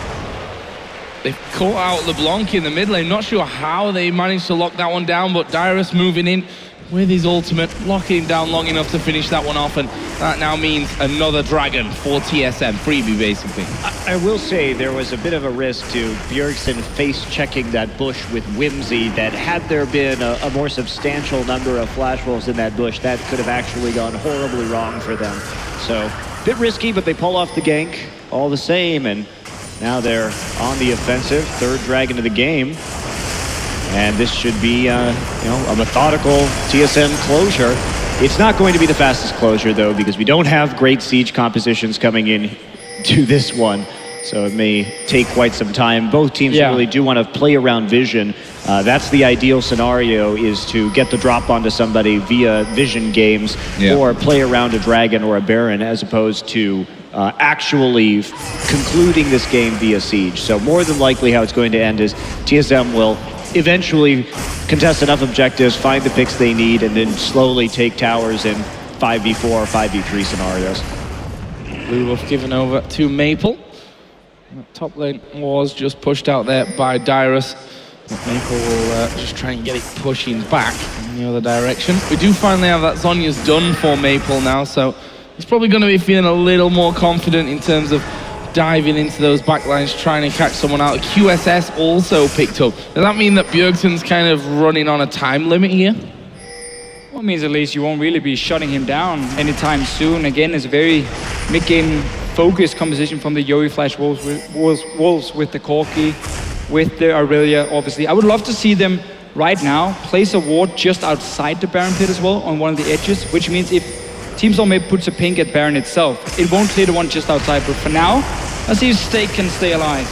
Speaker 5: they've caught out LeBlanc in the mid lane. Not sure how they managed to lock that one down, but Dyrus moving in with his ultimate, locking him down long enough to finish that one off, and that now means another dragon for TSM, freebie basically.
Speaker 7: I will say there was a bit of a risk to Bjergsen face-checking that bush with Whimsy, that had there been a more substantial number of Flash Wolves in that bush, that could have actually gone horribly wrong for them. So, a bit risky, but they pull off the gank all the same, and now they're on the offensive, third dragon of the game. And this should be, a methodical TSM closure. It's not going to be the fastest closure, though, because we don't have great siege compositions coming in to this one. So it may take quite some time. Both teams really do want to play around vision. That's the ideal scenario, is to get the drop onto somebody via vision games or play around a dragon or a baron, as opposed to actually concluding this game via siege. So more than likely how it's going to end is TSM will eventually contest enough objectives, find the picks they need, and then slowly take towers in 5v4 or 5v3 scenarios.
Speaker 5: Blue buff given over to Maple. Top lane was just pushed out there by Dyrus. Maple will just try and get it pushing back in the other direction. We do finally have that Zhonya's done for Maple now, so he's probably going to be feeling a little more confident in terms of diving into those backlines, trying to catch someone out. QSS also picked up. Does that mean that Bjergsen's kind of running on a time limit here?
Speaker 6: Well, it means at least you won't really be shutting him down anytime soon. Again, it's a very mid-game focused composition from the Yeo Flash Wolves with the Corki, with the Aurelia, obviously. I would love to see them right now place a ward just outside the Baron pit as well, on one of the edges, which means if Team SoloMid puts a pink at Baron itself, it won't clear the one just outside, but for now, let's see if Stake can stay alive.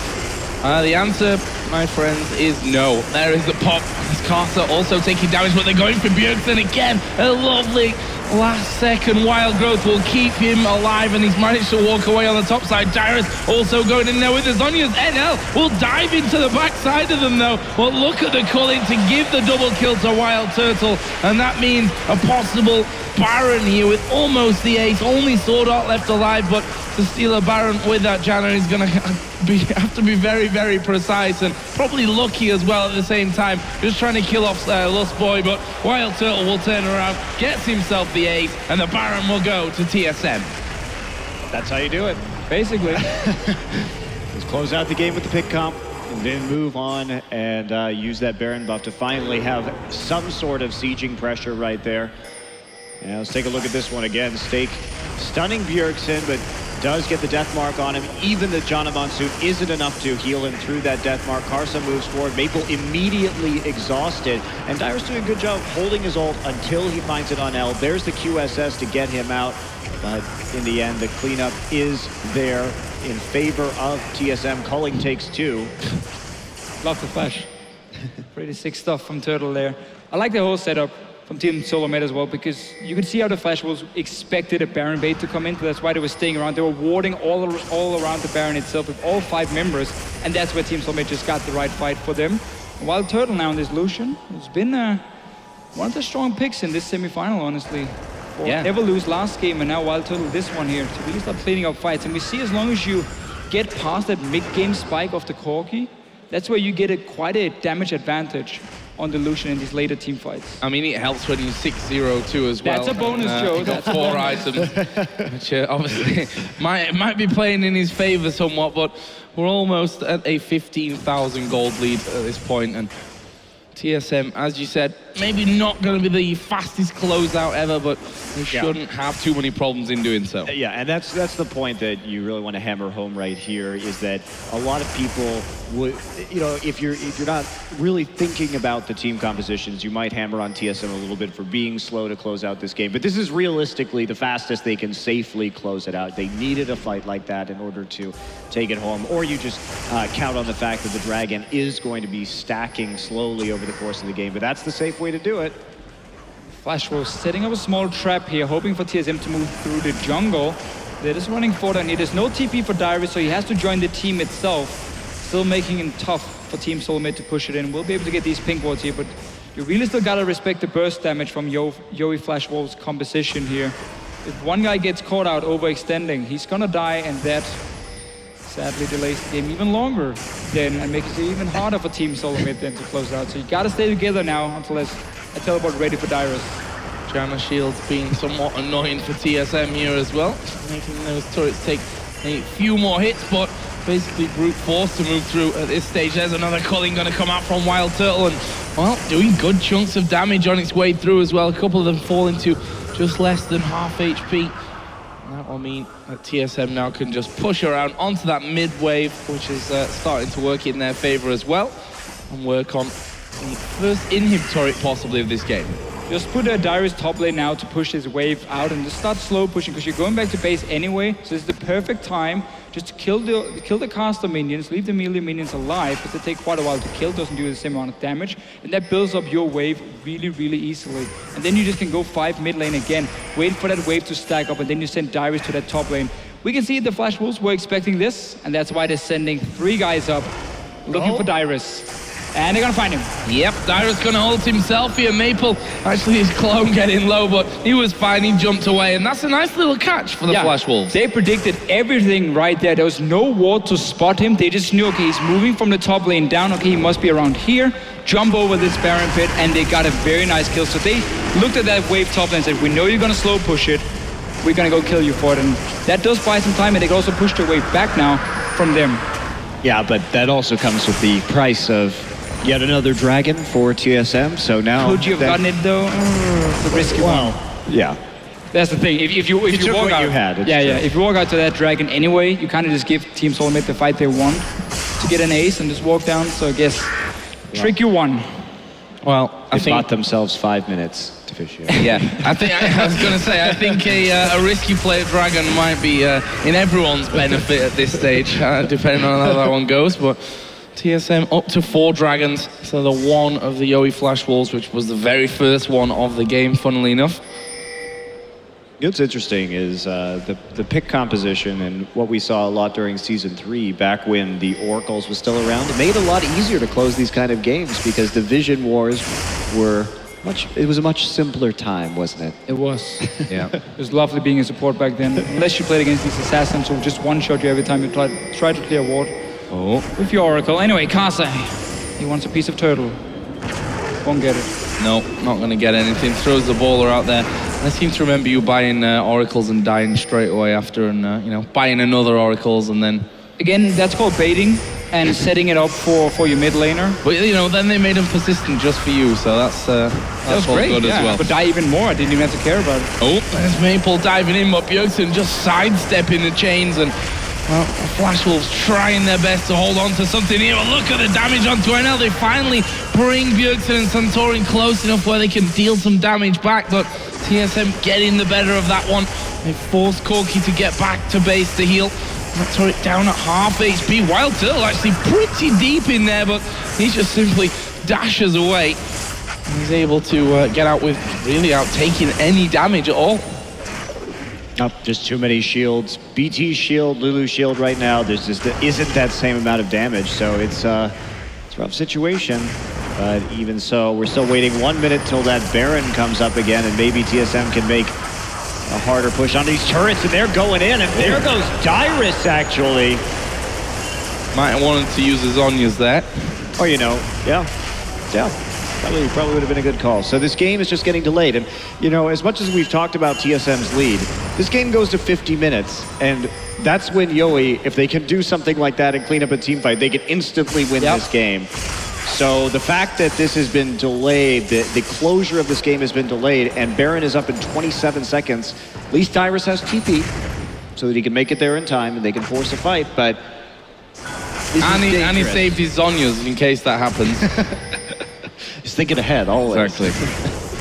Speaker 5: The answer, my friends, is no. There is the pop. Carter also taking damage, but they're going for Bjergsen again. A lovely last-second wild growth will keep him alive, and he's managed to walk away on the top side. Dyrus also going in there with his Zhonya's. NL will dive into the backside of them, though. But look at the culling to give the double kill to Wild Turtle, and that means a possible Baron here with almost the ace. Only Sword Art left alive, but to steal a Baron with that Janna is going to have to be very, very precise and probably lucky as well at the same time. Just trying to kill off Lost Boy, but Wild Turtle will turn around, gets himself the ace, and the Baron will go to TSM.
Speaker 7: That's how you do it.
Speaker 6: Basically.
Speaker 7: Let's close out the game with the pick comp, and then move on and use that Baron buff to finally have some sort of sieging pressure right there. Yeah, let's take a look at this one again. Stake stunning Bjergsen, but does get the death mark on him. Even the Janna Monsoon isn't enough to heal him through that death mark. Karsa moves forward. Maple immediately exhausted. And Dyrus doing a good job holding his ult until he finds it on L. There's the QSS to get him out. But in the end, the cleanup is there in favor of TSM. Culling takes two.
Speaker 6: Love the flash. Pretty sick stuff from Turtle there. I like the whole setup from Team SoloMid as well, because you could see how the Flash Wolves expected a Baron bait to come in, so that's why they were staying around. They were warding all around the Baron itself with all 5 members, and that's where Team SoloMid just got the right fight for them. Wild Turtle now in this Lucian has been one of the strong picks in this semi-final, honestly. Never lose last game, and now Wild Turtle this one here to really start cleaning up fights. And we see as long as you get past that mid-game spike of the Corki, that's where you get quite a damage advantage on the Lucian in these later team fights.
Speaker 5: I mean, it helps when you 6-0 too as well.
Speaker 6: That's a bonus, Joe.
Speaker 5: Got 4 items, which obviously might be playing in his favor somewhat, but we're almost at a 15,000 gold lead at this point, and TSM, as you said, maybe not going to be the fastest closeout ever, but they shouldn't have too many problems in doing so.
Speaker 7: Yeah, and that's the point that you really want to hammer home right here, is that a lot of people would, if you're not really thinking about the team compositions, you might hammer on TSM a little bit for being slow to close out this game. But this is realistically the fastest they can safely close it out. They needed a fight like that in order to take it home, or you just count on the fact that the Dragon is going to be stacking slowly over the course of the game. But that's the safe way to do it.
Speaker 6: Flash Wolves setting up a small trap here, hoping for TSM to move through the jungle. They're just running forward on it. There's no TP for Dyrus, so he has to join the team itself. Still making it tough for Team SoloMid to push it in. We'll be able to get these pink wards here, but you really still gotta respect the burst damage from Yeo Flash Wolves' composition here. If one guy gets caught out overextending, he's gonna die, and that sadly delays the game even longer then, and makes it even harder for Team SoloMid then to close out. So you gotta stay together now until there's a teleport ready for Dyrus.
Speaker 5: Janna Shield's been somewhat annoying for TSM here as well, making those turrets take a few more hits, but basically brute force to move through at this stage. There's another culling going to come out from Wild Turtle, and, well, doing good chunks of damage on its way through as well. A couple of them fall into just less than half HP. And that will mean that TSM now can just push around onto that mid wave, which is starting to work in their favor as well, and work on the first inhib turret possibly of this game.
Speaker 6: Just put a Dyrus top lane now to push this wave out and just start slow pushing, because you're going back to base anyway, so this is the perfect time just to kill the caster minions, leave the melee minions alive, because they take quite a while to kill, doesn't do the same amount of damage, and that builds up your wave really, really easily. And then you just can go 5 mid lane again, wait for that wave to stack up, and then you send Dyrus to that top lane. We can see the Flash Wolves were expecting this, and that's why they're sending 3 guys up, looking for Dyrus. And they're gonna find him.
Speaker 5: Yep, Dyrus gonna ult himself here. Maple, actually his clone getting low, but he was fine, he jumped away, and that's a nice little catch for the Flash Wolves.
Speaker 6: They predicted everything right there. There was no ward to spot him. They just knew, okay, he's moving from the top lane down, okay, he must be around here, jump over this Baron pit, and they got a very nice kill. So they looked at that wave top lane and said, we know you're gonna slow push it, we're gonna go kill you for it. And that does buy some time, and they can also push their wave back now from them.
Speaker 7: Yeah, but that also comes with the price of yet another dragon for TSM, so now...
Speaker 6: Could you have gotten it though? It's a risky one.
Speaker 7: Yeah.
Speaker 6: That's the thing. If you walk out, if you walk out to that dragon anyway, you kind of just give Team SoloMid the fight they want to get an ace and just walk down. So I guess tricky one.
Speaker 5: Well, I think
Speaker 7: bought themselves 5 minutes to fish here.
Speaker 5: Yeah, I was going to say, I think a risky play dragon might be in everyone's benefit at this stage, depending on how that one goes. But TSM up to 4 dragons, so the one of the Yeo Flash Wolves, which was the very first one of the game, funnily enough.
Speaker 7: What's interesting is the pick composition and what we saw a lot during Season 3, back when the Oracles was still around. It made it a lot easier to close these kind of games because the Vision Wars were it was a much simpler time, wasn't it?
Speaker 6: It was. Yeah. It was lovely being a support back then, unless you played against these assassins who just one-shot you every time you try to clear a ward.
Speaker 5: Oh.
Speaker 6: With your Oracle. Anyway, Kasa, he wants a piece of turtle. Won't get it.
Speaker 5: No, not going to get anything. Throws the baller out there. I seem to remember you buying Oracles and dying straight away after, and buying another Oracles and then...
Speaker 6: Again, that's called baiting and setting it up for your mid laner.
Speaker 5: But then they made him persistent just for you, so that's all
Speaker 6: great,
Speaker 5: good as well.
Speaker 6: But die even more. I didn't even have to care about it.
Speaker 5: Oh, there's Maple diving in, but Bjergsen just sidestepping the chains, and well, the Flash Wolves trying their best to hold on to something here. But look at the damage on Twinell. They finally bring Bjergsen and Santorin close enough where they can deal some damage back, but TSM getting the better of that one. They force Corki to get back to base to heal. That turret down at half HP. Wild Turtle actually pretty deep in there, but he just simply dashes away. And he's able to get out without taking any damage at all.
Speaker 7: Just too many shields. BT shield, Lulu shield right now. There's just isn't that same amount of damage, so it's a rough situation. But even so, we're still waiting 1 minute till that Baron comes up again, and maybe TSM can make a harder push on these turrets, and they're going in, and there goes Dyrus, actually.
Speaker 5: Might have wanted to use his Zhonya's there.
Speaker 7: Oh, yeah. Probably would have been a good call. So this game is just getting delayed, and as much as we've talked about TSM's lead, this game goes to 50 minutes, and that's when Yeo, if they can do something like that and clean up a team fight, they can instantly win this game. So the fact that this has been delayed, the closure of this game has been delayed, and Baron is up in 27 seconds, at least Dyrus has TP, so that he can make it there in time and they can force a fight, but
Speaker 5: and he saved his Zhonya's in case that happens.
Speaker 7: He's thinking ahead, always.
Speaker 5: Exactly.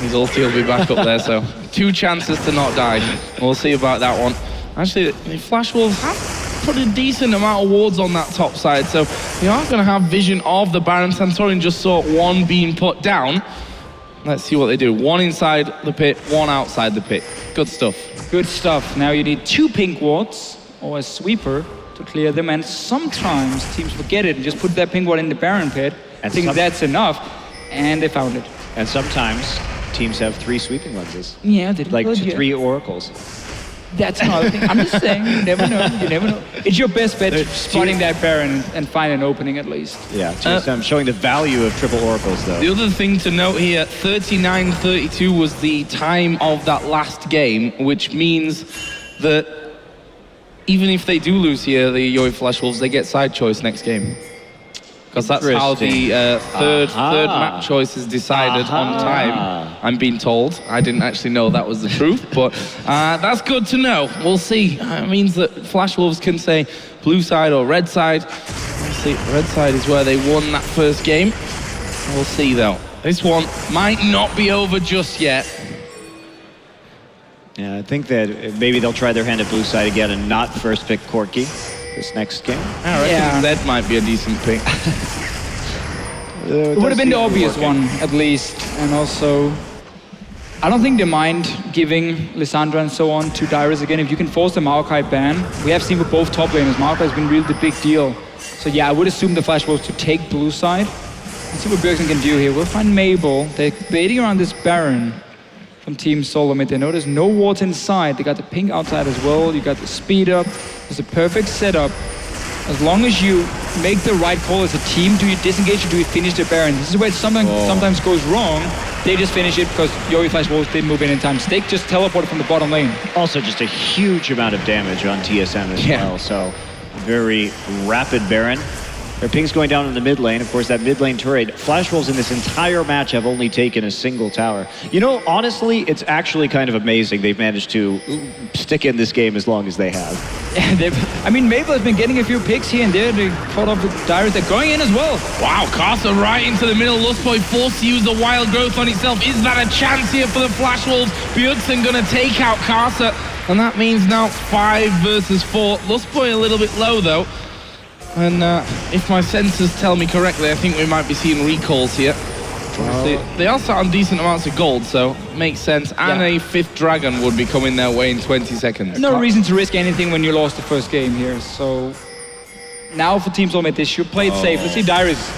Speaker 5: His ulti will be back up there, so 2 chances to not die. We'll see about that one. Actually, the Flash Wolves have put a decent amount of wards on that top side, so we are going to have vision of the Baron. Santorin just saw one being put down. Let's see what they do. One inside the pit, one outside the pit. Good stuff.
Speaker 6: Good stuff. Now you need 2 pink wards or a sweeper to clear them, and sometimes teams forget it and just put that pink ward in the Baron pit. I think that's enough, and they found it.
Speaker 7: And sometimes teams have 3 sweeping lenses.
Speaker 6: Yeah, they
Speaker 7: like 3 oracles.
Speaker 6: That's another thing. I'm just saying, you never know. You never know. It's your best bet spotting that Baron and find an opening at least.
Speaker 7: Yeah, TSM showing the value of triple oracles though.
Speaker 5: The other thing to note here, 39-32 was the time of that last game, which means that even if they do lose here, the Yeo Flash Wolves, they get side choice next game. Because that's how the third map choice is decided on time, I'm being told. I didn't actually know that was the truth, but that's good to know. We'll see. It means that Flash Wolves can say blue side or red side. We'll see. Red side is where they won that first game. We'll see, though. This one might not be over just yet.
Speaker 7: Yeah, I think that maybe they'll try their hand at blue side again and not first pick Corky this next game.
Speaker 5: I reckon Zed might be a decent pick.
Speaker 6: It would have been the obvious one, at least. And also, I don't think they mind giving Lissandra and so on to Dyrus again. If you can force the Maokai ban, we have seen with both top laners, Maokai has been really the big deal. So yeah, I would assume the Flash Wolves to take blue side. Let's see what Bjergsen can do here. We'll find Mabel. They're baiting around this Baron from Team SoloMid. They know there's no wards inside. They got the pink outside as well. You got the speed up. It's a perfect setup. As long as you make the right call as a team, do you disengage or do you finish the Baron? This is where it sometimes goes wrong. They just finish it because Yeo Flash Wolves didn't move in time. Stake just teleported from the bottom lane.
Speaker 7: Also just a huge amount of damage on TSM as well. So very rapid Baron. Their ping's going down in the mid lane. Of course, that mid lane turret. Flash Wolves in this entire match have only taken a single tower. You know, honestly, it's actually kind of amazing they've managed to stick in this game as long as they have.
Speaker 6: I mean, Mabel has been getting a few picks here and there. They caught off with Dyrus. They're going in as well.
Speaker 5: Wow, Carcer right into the middle. Lustboy forced to use the wild growth on itself. Is that a chance here for the Flash Wolves? Bjergsen gonna take out Carcer. And that means now 5 versus 4. Lustboy a little bit low though. And if my sensors tell me correctly, I think we might be seeing recalls here. They are sat on decent amounts of gold, so makes sense. And a 5th dragon would be coming their way in 20 seconds.
Speaker 6: No reason to risk anything when you lost the first game here. So now for Team SoloMid, they should play it safe. Let's see Dyrus.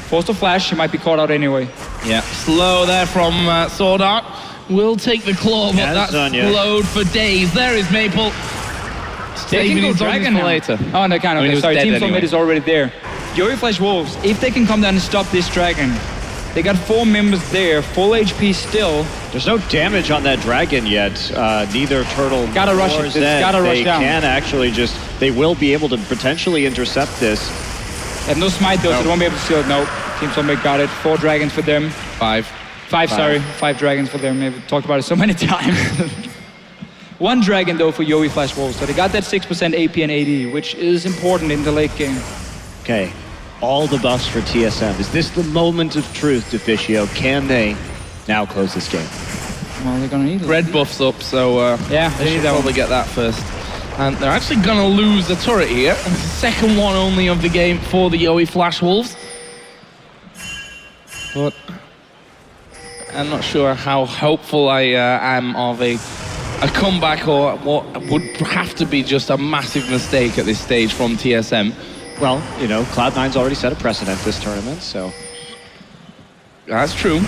Speaker 6: Forced to flash, she might be caught out anyway.
Speaker 5: Yeah, slow there from Sword Art. Will take the claw, but that's slowed for days. There is Maple.
Speaker 6: They can go dragon now.
Speaker 5: Later.
Speaker 6: Oh, no, kind of. Okay, sorry, Team SoloMid is already there. Yeo Flash Wolves, if they can come down and stop this dragon, they got 4 members there, full HP still.
Speaker 7: There's no damage on that dragon yet. Neither Turtle
Speaker 6: gotta rush it. Gotta rush down.
Speaker 7: They can actually just, they will be able to potentially intercept this.
Speaker 6: They have no smite though, so they won't be able to steal it. No, Team SoloMid got it. 4 dragons for them.
Speaker 5: 5,
Speaker 6: sorry. 5 dragons for them. We've talked about it so many times. 1 dragon though for Yeo Flash Wolves. So they got that 6% AP and AD, which is important in the late game.
Speaker 7: Okay, all the buffs for TSM. Is this the moment of truth, Deficio? Can they now close this game?
Speaker 6: Well, they're gonna need it.
Speaker 5: Red buff's up, so
Speaker 6: yeah,
Speaker 5: they should probably get that first. And they're actually gonna lose the turret here. It's the second one only of the game for the Yeo Flash Wolves. But I'm not sure how hopeful I am of a comeback or what would have to be just a massive mistake at this stage from TSM.
Speaker 7: Well, you know, Cloud9's already set a precedent this tournament, so.
Speaker 5: That's true.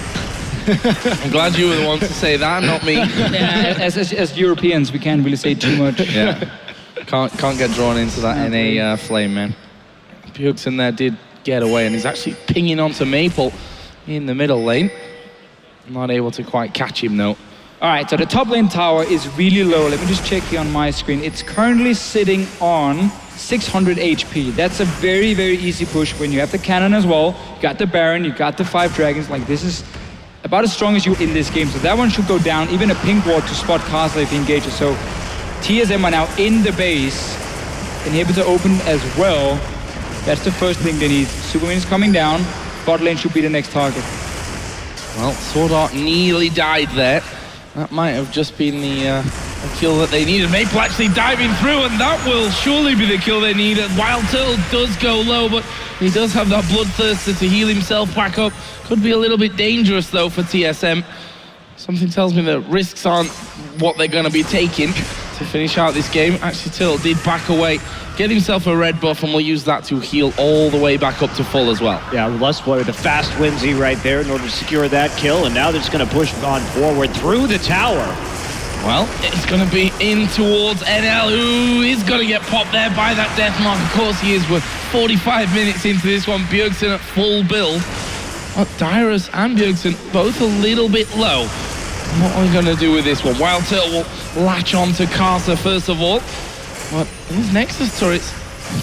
Speaker 5: I'm glad you were the one to say that, not me.
Speaker 6: Yeah, as Europeans, we can't really say too much.
Speaker 5: Yeah, can't get drawn into that NA flame, man. Bjergsen there did get away, and he's actually pinging onto Maple in the middle lane. Not able to quite catch him, though.
Speaker 6: All right, so the top lane tower is really low. Let me just check here on my screen. It's currently sitting on 600 HP. That's a very, very easy push when you have the cannon as well. You got the Baron, you got the 5 dragons. Like, this is about as strong as you in this game. So that one should go down. Even a pink ward to spot Castle if he engages. So TSM are now in the base. Inhibitor open as well. That's the first thing they need. Superman is coming down. Bot lane should be the next target.
Speaker 5: Well, Sword Art nearly died there. That might have just been the The kill that they needed. Maple actually diving through, and that will surely be the kill they need. Wild Turtle does go low, but he does have that bloodthirster to heal himself back up. Could be a little bit dangerous though for TSM. Something tells me that risks aren't what they're going to be taking to finish out this game. Actually, Turtle did back away, get himself a red buff, and we'll use that to heal all the way back up to full as well.
Speaker 7: Yeah, Lustboy with a fast Whimsy right there in order to secure that kill, and now they're just going to push on forward through the tower.
Speaker 5: Well, it's going to be in towards NL, who is going to get popped there by that death mark. Of course he is. We're 45 minutes into this one. Bjergsen at full build. Oh, Dyrus and Bjergsen both a little bit low. What are we going to do with this one? Wild Turtle will latch on to Casa first of all. But these Nexus turrets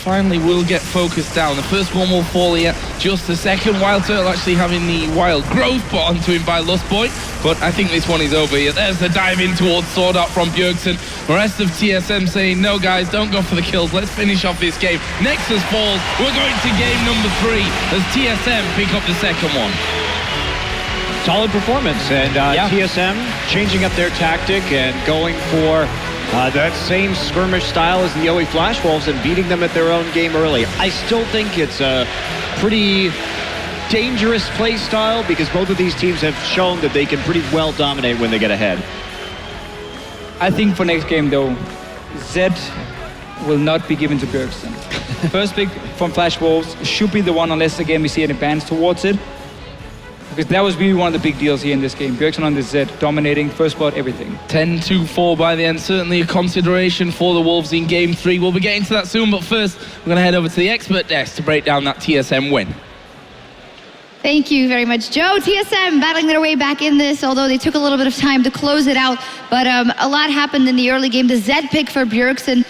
Speaker 5: finally will get focused down. The first one will fall here just a second. Wild Turtle actually having the wild growth put onto him by Lustboy. But I think this one is over here. There's the dive in towards Sword Art from Bjergsen. The rest of TSM saying, no guys, don't go for the kills. Let's finish off this game. Nexus falls. We're going to game number 3 as TSM pick up the second one.
Speaker 7: Solid performance, and TSM changing up their tactic and going for that same skirmish style as the Yeo Flash Wolves and beating them at their own game early. I still think it's a pretty dangerous play style because both of these teams have shown that they can pretty well dominate when they get ahead.
Speaker 6: I think for next game though, Zed will not be given to Bjergsen. First pick from Flash Wolves should be the one unless again we see any bans towards it. Because that was really one of the big deals here in this game. Bjergsen on the Zed, dominating, first blood, everything.
Speaker 5: 10-4 by the end. Certainly a consideration for the Wolves in Game 3. We'll be getting to that soon, but first, we're going to head over to the expert desk to break down that TSM win.
Speaker 4: Thank you very much, Joe. TSM battling their way back in this, although they took a little bit of time to close it out. But a lot happened in the early game. The Zed pick for Bjergsen,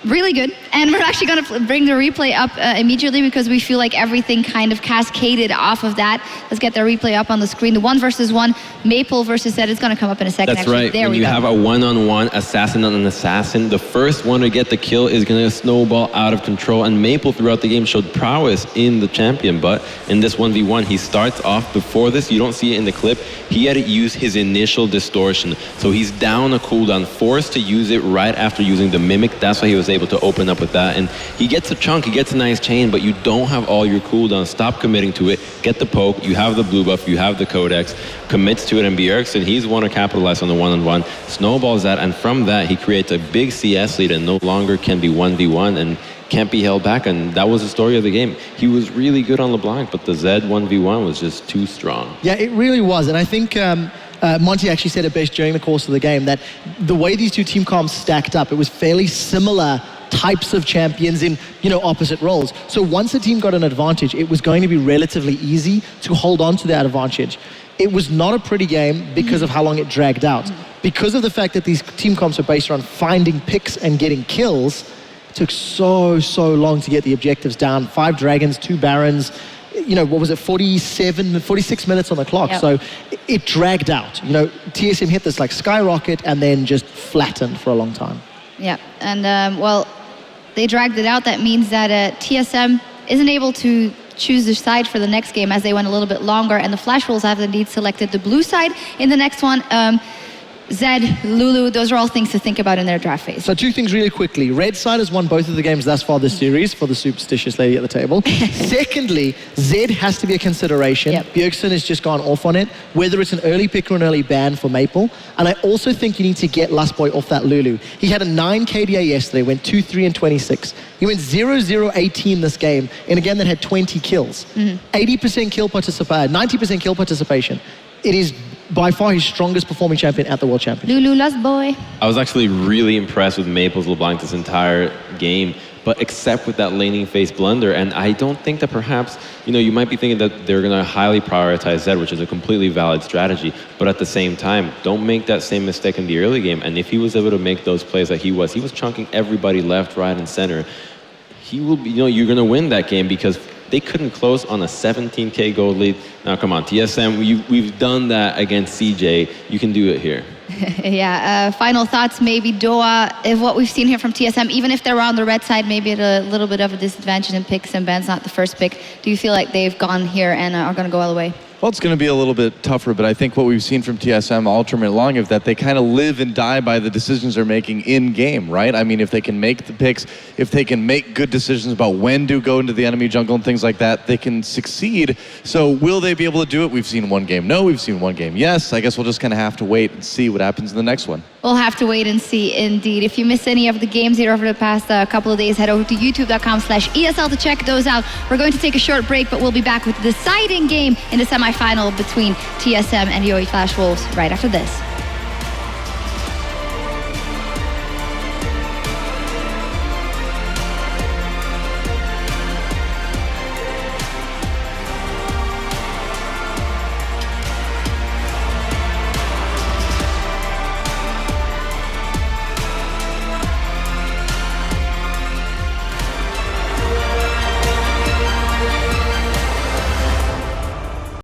Speaker 4: really good. And we're actually going to bring the replay up immediately because we feel like everything kind of cascaded off of that. Let's get the replay up on the screen. The 1-versus-1, Maple versus Zed is going to come up in a second.
Speaker 3: That's right. When you have a one-on-one assassin on an assassin, the first one to get the kill is going to snowball out of control. And Maple throughout the game showed prowess in the champion, but in this 1v1, he starts off before this. You don't see it in the clip. He had to use his initial distortion. So he's down a cooldown, forced to use it right after using the Mimic. That's why he was able to open up with that. And he gets a chunk, he gets a nice chain, but you don't have all your cooldowns. Stop committing to it. Get the poke. You have the blue buff. You have the Codex. Commits to it, and Bjergsen, he's want to capitalize on the one-on-one. Snowballs that, and from that, he creates a big CS lead and no longer can be 1v1 and can't be held back. And that was the story of the game. He was really good on LeBlanc, but the Zed 1v1 was just too strong.
Speaker 1: Yeah, it really was. And I think Monty actually said it best during the course of the game that the way these two team comps stacked up, it was fairly similar types of champions in, opposite roles. So once a team got an advantage, it was going to be relatively easy to hold on to that advantage. It was not a pretty game because of how long it dragged out. Because of the fact that these team comps are based around finding picks and getting kills, it took so long to get the objectives down. 5 dragons, 2 barons, what was it, 46 minutes on the clock.
Speaker 4: Yep.
Speaker 1: So it dragged out. TSM hit this like skyrocket and then just flattened for a long time.
Speaker 4: Yeah, and they dragged it out. That means that TSM isn't able to choose their side for the next game as they went a little bit longer, and the Flash Wolves have indeed selected the blue side in the next one. Zed, Lulu, those are all things to think about in their draft phase.
Speaker 1: So 2 things really quickly. Red side has won both of the games thus far this series for the superstitious lady at the table. Secondly, Zed has to be a consideration.
Speaker 4: Yep.
Speaker 1: Bjergsen has just gone off on it, whether it's an early pick or an early ban for Maple. And I also think you need to get Lustboy off that Lulu. He had a 9 KDA yesterday, went 2-3 and 26. He went 0-0-18 this game in a game that had 20 kills. 80% kill participation, 90% kill participation. It is by far his strongest performing champion at the World Championship.
Speaker 4: Lulu, Lustboy.
Speaker 3: I was actually really impressed with Maple's LeBlanc this entire game, but except with that laning phase blunder. And I don't think that perhaps, you might be thinking that they're going to highly prioritize Zed, which is a completely valid strategy. But at the same time, don't make that same mistake in the early game. And if he was able to make those plays that he was chunking everybody left, right, and center. He will be, you're going to win that game because they couldn't close on a 17K gold lead. Now, come on, TSM, we've done that against CJ. You can do it here.
Speaker 4: Yeah, final thoughts maybe, Doa, if what we've seen here from TSM, even if they're on the red side, maybe at a little bit of a disadvantage in picks and bans, not the first pick. Do you feel like they've gone here and are going to go all the way?
Speaker 2: Well, it's going to be a little bit tougher, but I think what we've seen from TSM all tournament long is that they kind of live and die by the decisions they're making in-game, right? I mean, if they can make the picks, if they can make good decisions about when to go into the enemy jungle and things like that, they can succeed. So will they be able to do it? We've seen one game no, we've seen one game yes. I guess we'll just kind of have to wait and see what happens in the next one.
Speaker 4: We'll have to wait and see, indeed. If you missed any of the games here over the past couple of days, head over to youtube.com/ESL to check those out. We're going to take a short break, but we'll be back with the deciding game in the semifinal between TSM and Yeo Flash Wolves right after this.